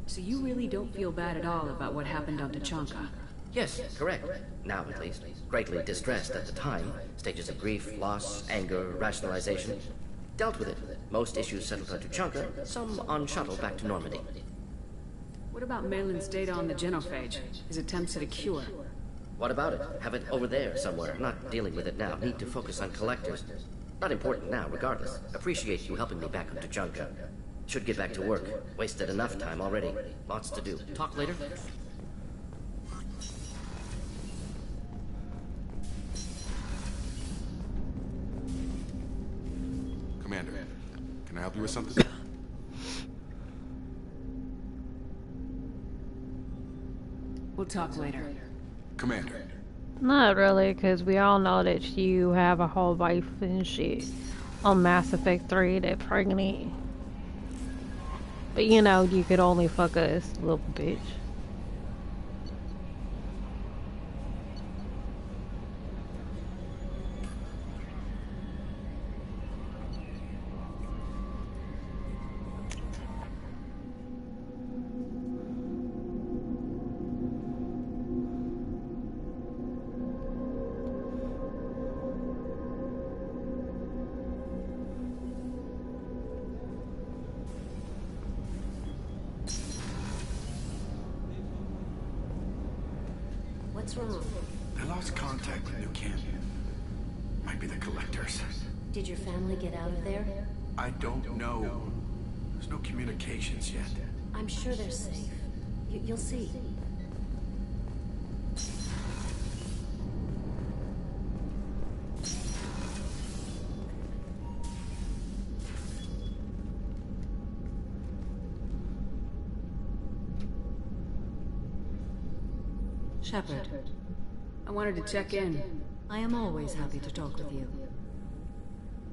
So you really don't feel bad at all about what happened on Tachanka? Yes, correct. Now at least. Greatly distressed at the time. Stages of grief, loss, anger, rationalization. Dealt with it. Most issues settled on Tachanka, some on shuttle back to Normandy. What about Malin's data on the genophage? His attempts at a cure? What about it? Have it over there somewhere. Not dealing with it now. Need to focus on collectors. Not important now, regardless. Appreciate you helping me back on Tachanka. Should get back to work. Wasted enough time already. Lots to do. Talk later? Commander, can I help you with something? We'll talk later. Commander. Not really, because we all know that you have a whole wife and shit on Mass Effect 3 that pregnant. But you know, you could only fuck us, little bitch. What's wrong? I lost contact with New Camp. Might be the collectors. Did your family get out of there? I don't know. There's no communications yet. I'm sure they're safe. You'll see. Shepard, I wanted to check in. I am always happy to talk with you.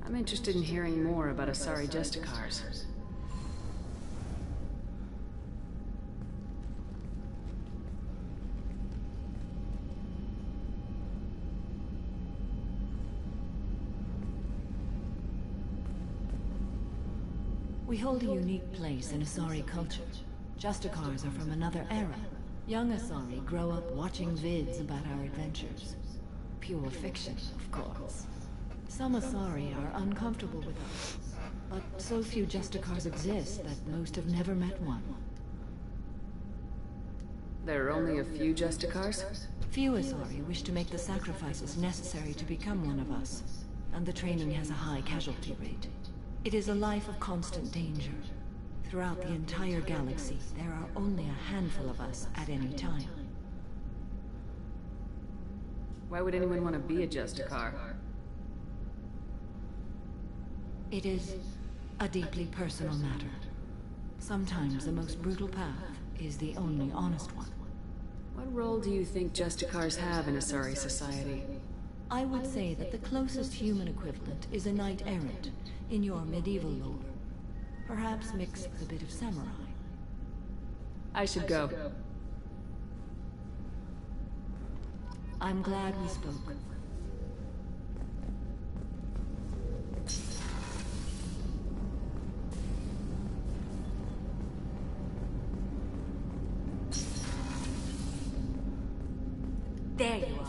I'm interested in hearing more about Asari Justicars. We hold a unique place in Asari culture. Justicars are from another era. Young Asari grow up watching vids about our adventures. Pure fiction, of course. Some Asari are uncomfortable with us, but so few Justicars exist that most have never met one. There are only a few Justicars? Few Asari wish to make the sacrifices necessary to become one of us, and the training has a high casualty rate. It is a life of constant danger. Throughout the entire galaxy, there are only a handful of us at any time. Why would anyone want to be a Justicar? It is a deeply personal matter. Sometimes the most brutal path is the only honest one. What role do you think Justicars have in Asari society? I would say that the closest human equivalent is a knight-errant in your medieval lore. Perhaps mixed with a bit of samurai. I should go. I'm glad we spoke. There you are.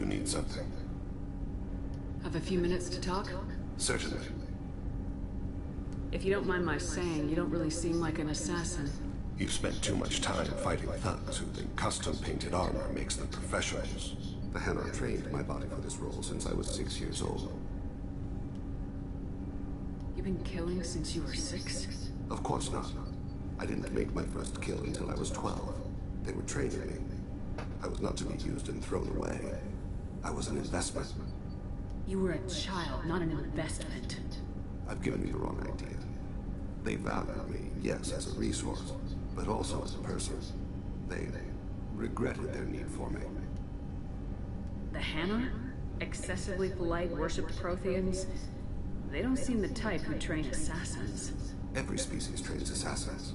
need something? Have a few minutes to talk? Certainly. If you don't mind my saying, you don't really seem like an assassin. You've spent too much time fighting thugs who think custom-painted armor makes them professionals. The Hanar trained my body for this role since I was 6 years old. You've been killing since you were 6? Of course not. I didn't make my first kill until I was 12. They were training me. I was not to be used and thrown away. I was an investment. You were a child, not an investment. I've given you the wrong idea. They valued me, yes, as a resource, but also as a person. They regretted their need for me. The Hanar? Excessively polite, worshipped Protheans? They don't seem the type who train assassins. Every species trains assassins.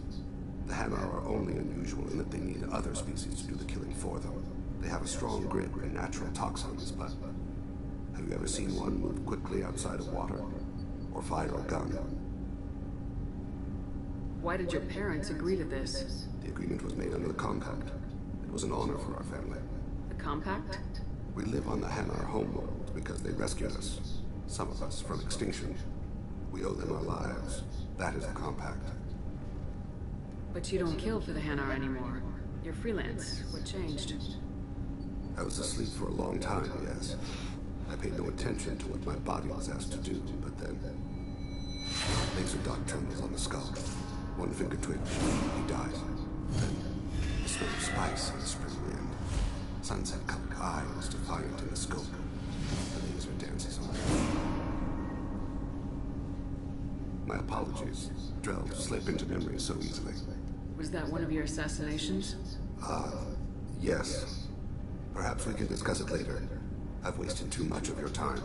The Hanar are only unusual in that they need other species to do the killing for them. They have a strong grit and natural toxins, but have you ever seen one move quickly outside of water? Or fire a gun? Why did your parents agree to this? The agreement was made under the compact. It was an honor for our family. The compact? We live on the Hanar homeworld because they rescued us. Some of us from extinction. We owe them our lives. That is the compact. But you don't kill for the Hanar anymore. You're freelance. What changed? I was asleep for a long time, yes. I paid no attention to what my body was asked to do, but then... laser dot trembles on the skull. One finger twitch. He dies. Then, the smell of spice in the spring wind. Sunset-colored eyes defiant in the scope. The laser dances on. My apologies. Drells slip into memory so easily. Was that one of your assassinations? Yes. Perhaps we can discuss it later. I've wasted too much of your time.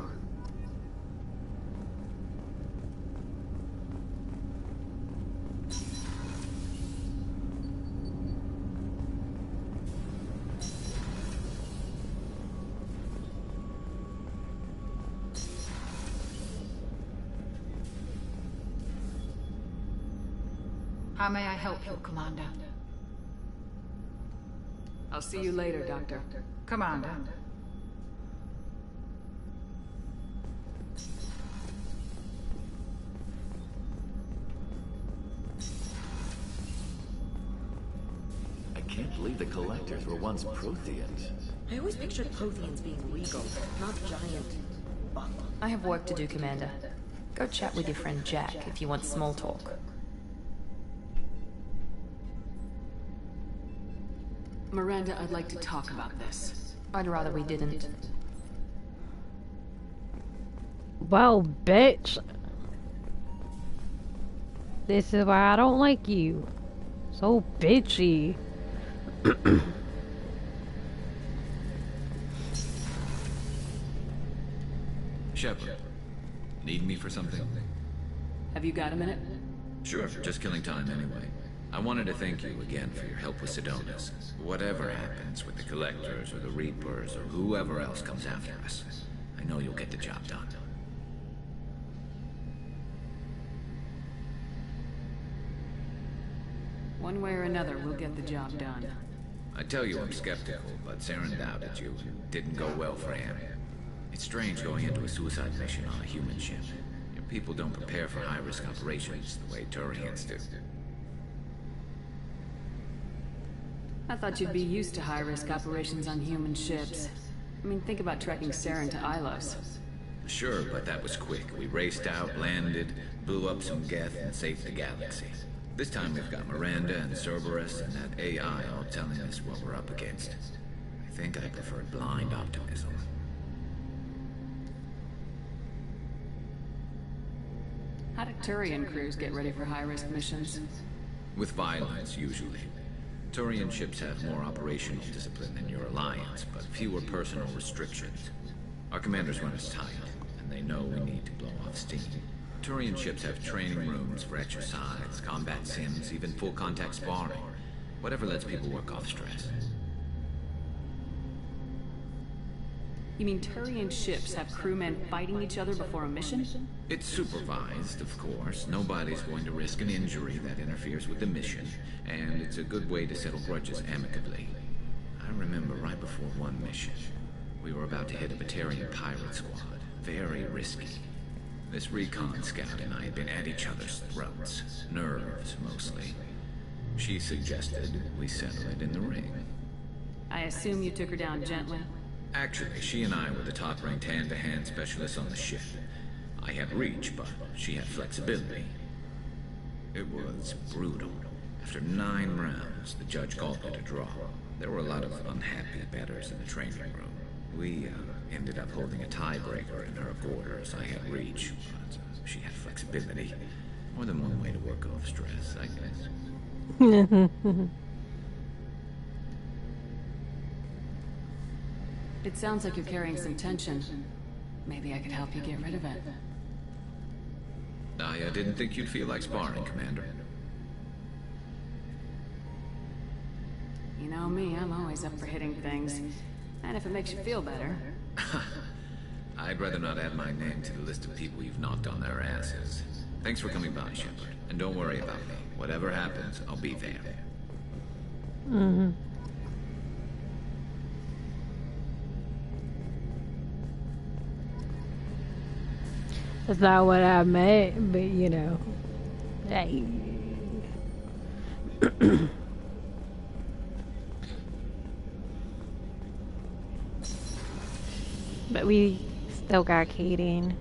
How may I help you, Commander? I'll see you later, Doctor. Commander. I can't believe the Collectors were once Protheans. I always pictured Protheans being regal, not giant. I have work to do, Commander. Go chat with your friend Jack if you want small talk. Miranda, I'd like to talk about this. I'd rather we didn't. Well, bitch. This is why I don't like you. So bitchy. Shepard, need me for something? Have you got a minute? Sure, just killing time anyway. I wanted to thank you again for your help with Sidonis. Whatever happens with the Collectors or the Reapers or whoever else comes after us, I know you'll get the job done. One way or another, we'll get the job done. I tell you I'm skeptical, but Saren doubted you. Didn't go well for him. It's strange going into a suicide mission on a human ship. Your people don't prepare for high-risk operations the way Turians do. I thought you'd be used to high-risk operations on human ships. I mean, think about tracking Saren to Ilos. Sure, but that was quick. We raced out, landed, blew up some Geth, and saved the galaxy. This time we've got Miranda and Cerberus and that AI all telling us what we're up against. I think I prefer blind optimism. How do Turian crews get ready for high-risk missions? With violence, usually. Turian ships have more operational discipline than your alliance, but fewer personal restrictions. Our commanders run us tight, and they know we need to blow off steam. Turian ships have training rooms for exercise, combat sims, even full-contact sparring. Whatever lets people work off stress. You mean Turian ships have crewmen fighting each other before a mission? It's supervised, of course. Nobody's going to risk an injury that interferes with the mission, and it's a good way to settle grudges amicably. I remember right before one mission, We were about to hit a Batarian pirate squad. Very risky. This recon scout and I had been at each other's throats. Nerves, mostly. She suggested we settle it in the ring. I assume you took her down gently? Actually, she and I were the top-ranked hand-to-hand specialists on the ship. I had reach, but she had flexibility. It was brutal. After 9 rounds, the judge called it a draw. There were a lot of unhappy bettors in the training room. We ended up holding a tiebreaker in her quarters. I had reach, but she had flexibility. More than one way to work off stress, I guess. It sounds like you're carrying some tension. Maybe I could help you get rid of it. I didn't think you'd feel like sparring, Commander. You know me, I'm always up for hitting things. And if it makes you feel better. I'd rather not add my name to the list of people you've knocked on their asses. Thanks for coming by, Shepard. And don't worry about me. Whatever happens, I'll be there. Mm-hmm. That's not what I meant, but you know. Hey. But we still got Kaden.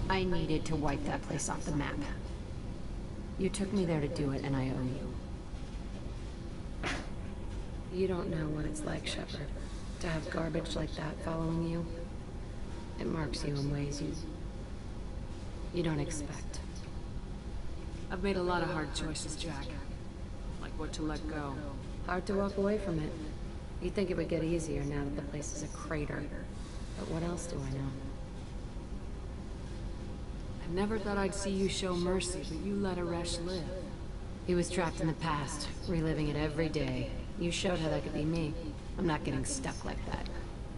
I needed to wipe that place off the map. You took me there to do it, and I owe you. You don't know what it's like, Shepard, to have garbage like that following you. It marks you in ways you don't expect. I've made a lot of hard choices, Jack. Like what to let go. Hard to walk away from it. You'd think it would get easier now that the place is a crater. But what else do I know? I never thought I'd see you show mercy, but you let Aresh live. He was trapped in the past, reliving it every day. You showed how that could be me. I'm not getting stuck like that.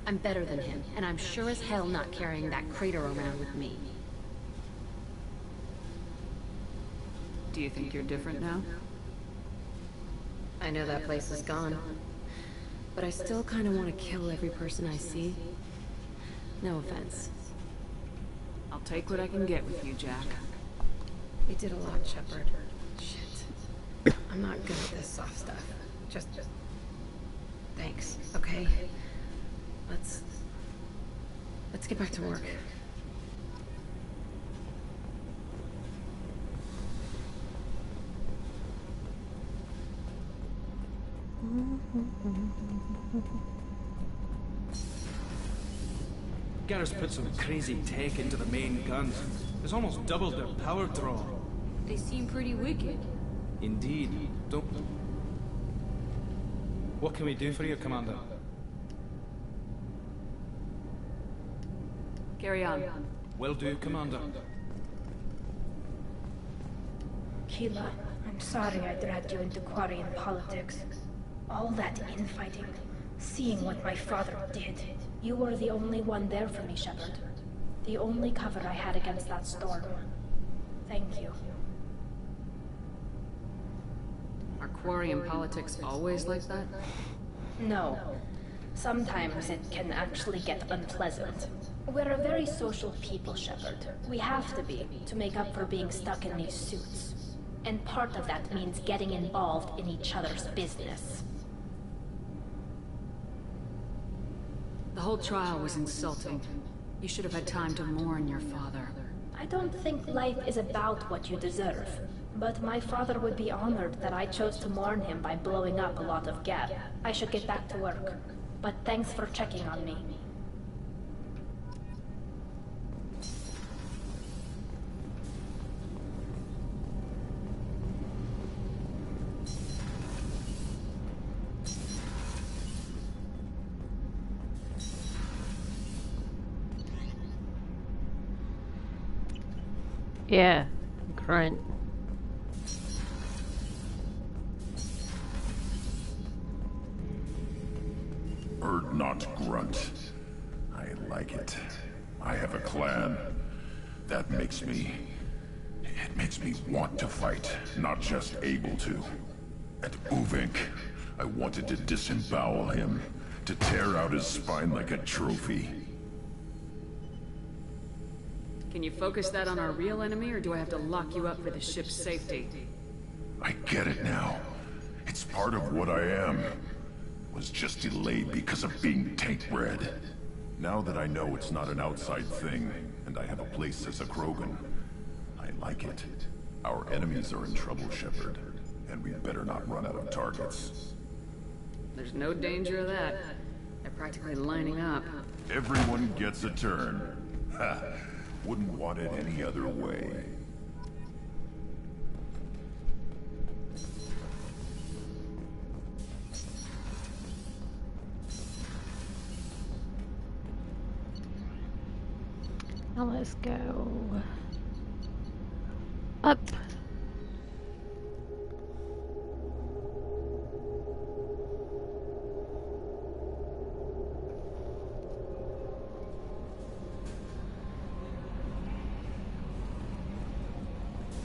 I'm better than him, and I'm sure as hell not carrying that crater around with me. Do you think you're different now? I know that place is gone. But I still kind of want to kill every person I see. No offense. I'll take what I can get with you, Jack. You did a lot, Shepard. Shit. I'm not good at this soft stuff. Just... Thanks, okay? Let's get back to work. Garrus put some crazy tech into the main guns. It's almost doubled their power draw. They seem pretty wicked. Indeed. Don't... What can we do for you, Commander? Carry on. Will do, Commander. Keela, I'm sorry I dragged you into Quarian politics. All that infighting, seeing what my father did. You were the only one there for me, Shepard. The only cover I had against that storm. Thank you. Are Quarian politics always like that? No. Sometimes it can actually get unpleasant. We're a very social people, Shepard. We have to be, to make up for being stuck in these suits. And part of that means getting involved in each other's business. The whole trial was insulting. You should have had time to mourn your father. I don't think life is about what you deserve. But my father would be honored that I chose to mourn him by blowing up a lot of Geb. I should get back to work. But thanks for checking on me. Yeah, grunt. Erd not grunt. I like it. I have a clan. That makes me... It makes me want to fight, not just able to. And Uvink, I wanted to disembowel him, to tear out his spine like a trophy. Can you focus that on our real enemy, or do I have to lock you up for the ship's safety? I get it now. It's part of what I am. Was just delayed because of being taint-bred. Now that I know it's not an outside thing, and I have a place as a Krogan, I like it. Our enemies are in trouble, Shepard, and we better not run out of targets. There's no danger of that. They're practically lining up. Everyone gets a turn. Ha! Wouldn't want it any other way. Now let's go up.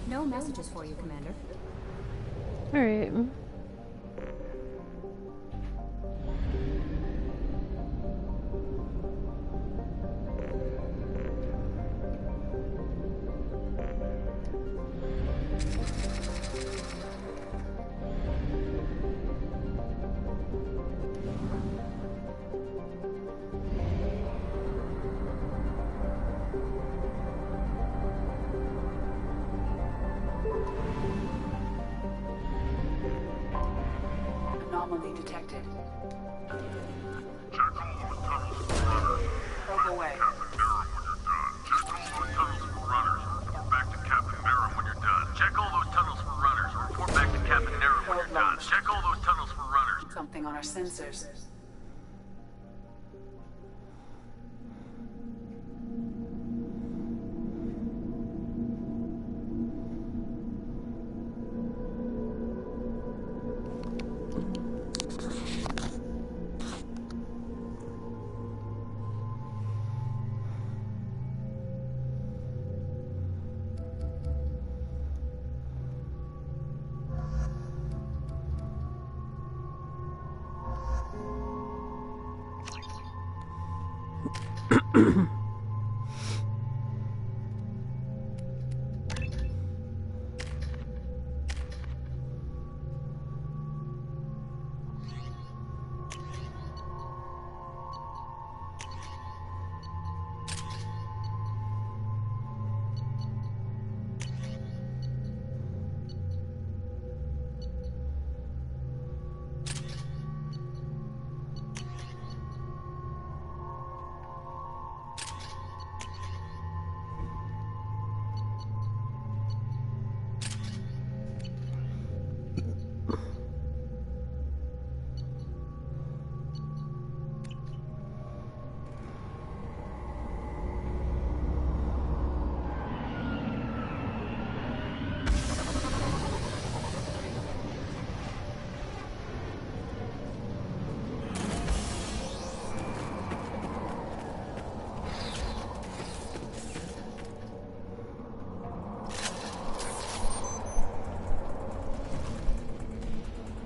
No messages for you, Commander. All right. Anomaly detected. Check all those tunnels for runners. Probe away. Captain Merrim when you're done. Check all those tunnels for runners. Report back to Captain Merrim when you're done. Check all those tunnels for runners. Report back to Captain Merrim when you're done. Check all those tunnels for runners. Something on our sensors.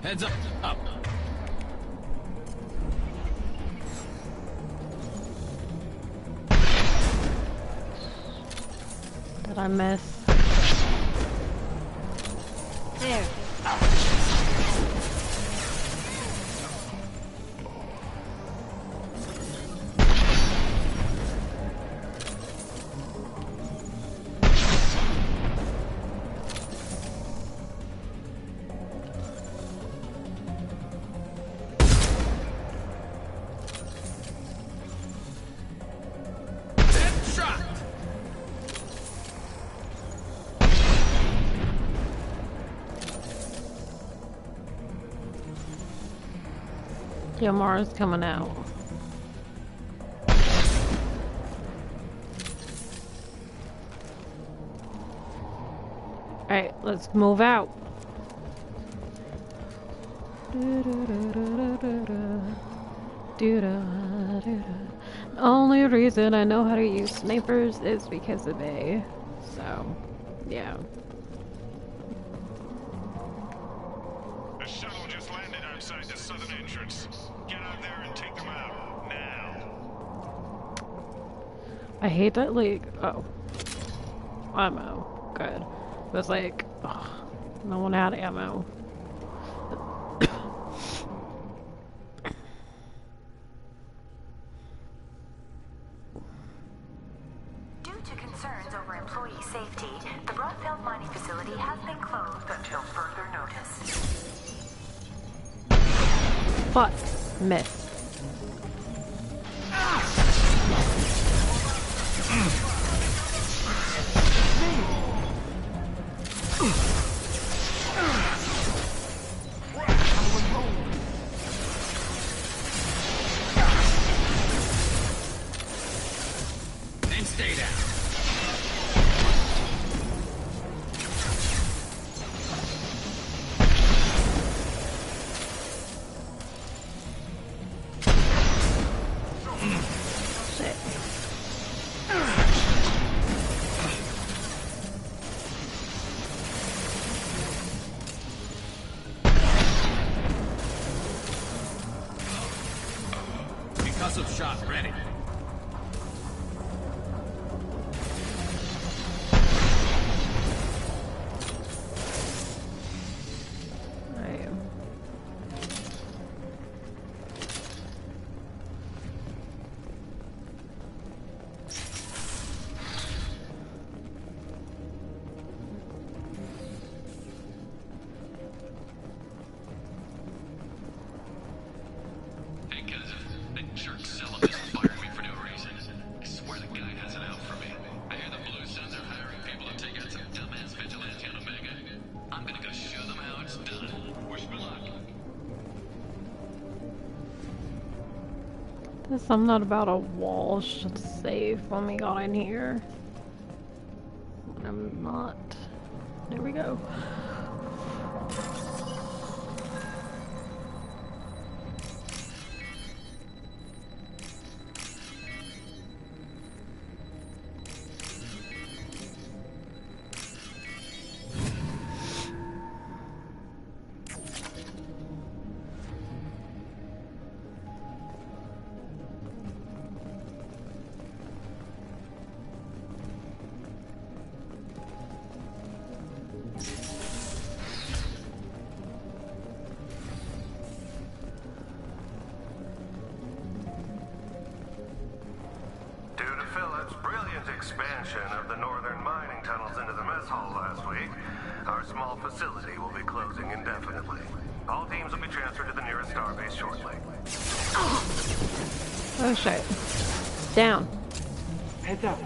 Heads up. Up. Did I miss? There. Mara's coming out. Alright, let's move out. The only reason I know how to use snipers is because of A. So, yeah. The shuttle just landed outside the southern entrance. Get out there and take them out, now. I hate that, like, oh. Ammo. Good. It was like, ugh, no one had ammo. Due to concerns over employee safety, the Broadfield mining facility has been closed until further notice. But, miss. And stay down. Concussive shot ready. There's something about a wall should save when we got in here. I'm not. There we go. Expansion of the northern mining tunnels into the mess hall last week, our small facility will be closing indefinitely. All teams will be transferred to the nearest starbase shortly. Oh shit. Down. Heads up.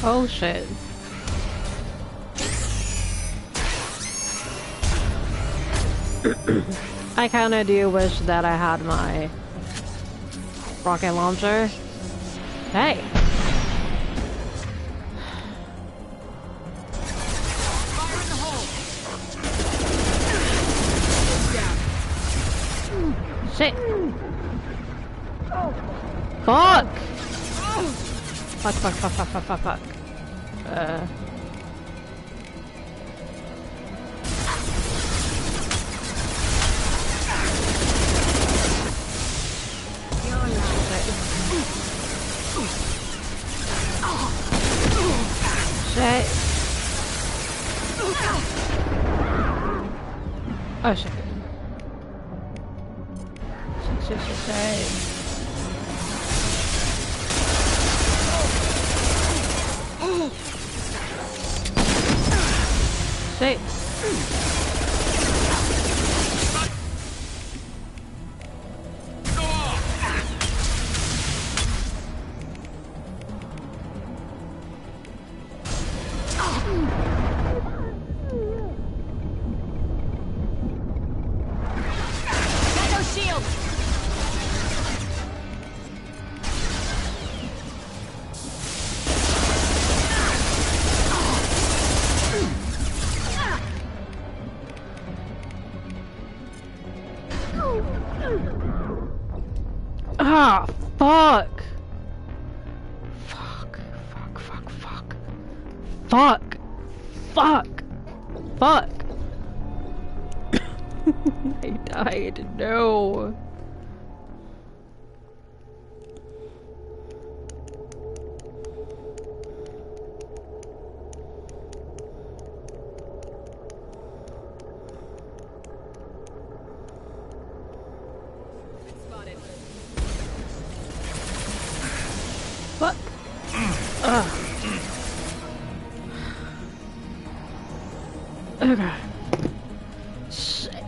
Oh shit. I kinda do wish that I had my rocket launcher. Hey! Shit! Fuck! Fuck, fuck, fuck, fuck, fuck, fuck, fuck. Shit. Oh shit. Shit. Shit. Ah, fuck. Fuck. I died. No. Fuck. Okay. Shit.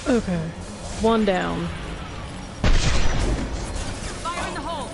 Okay. One down. Fire in the hole!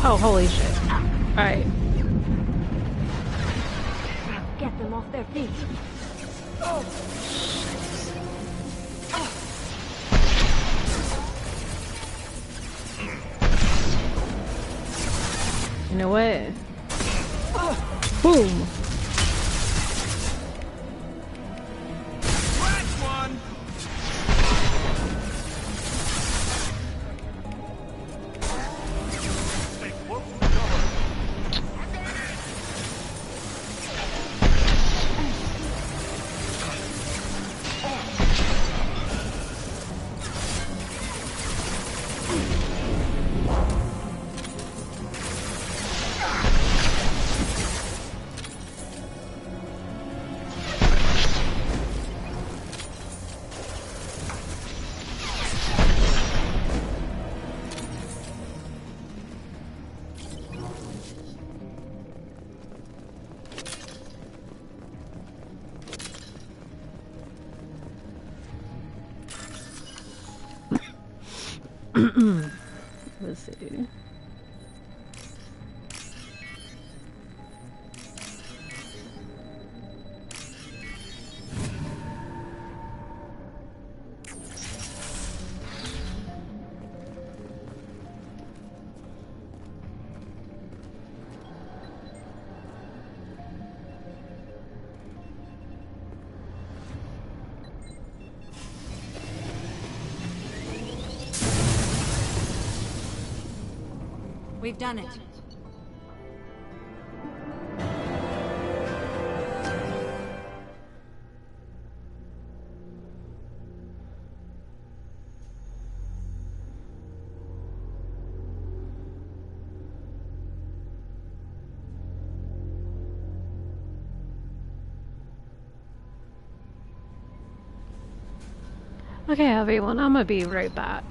Oh, holy shit. Alright. Get them off their feet. You know what? Boom! Let's see. We've done it. Okay, everyone, I'm gonna be right back.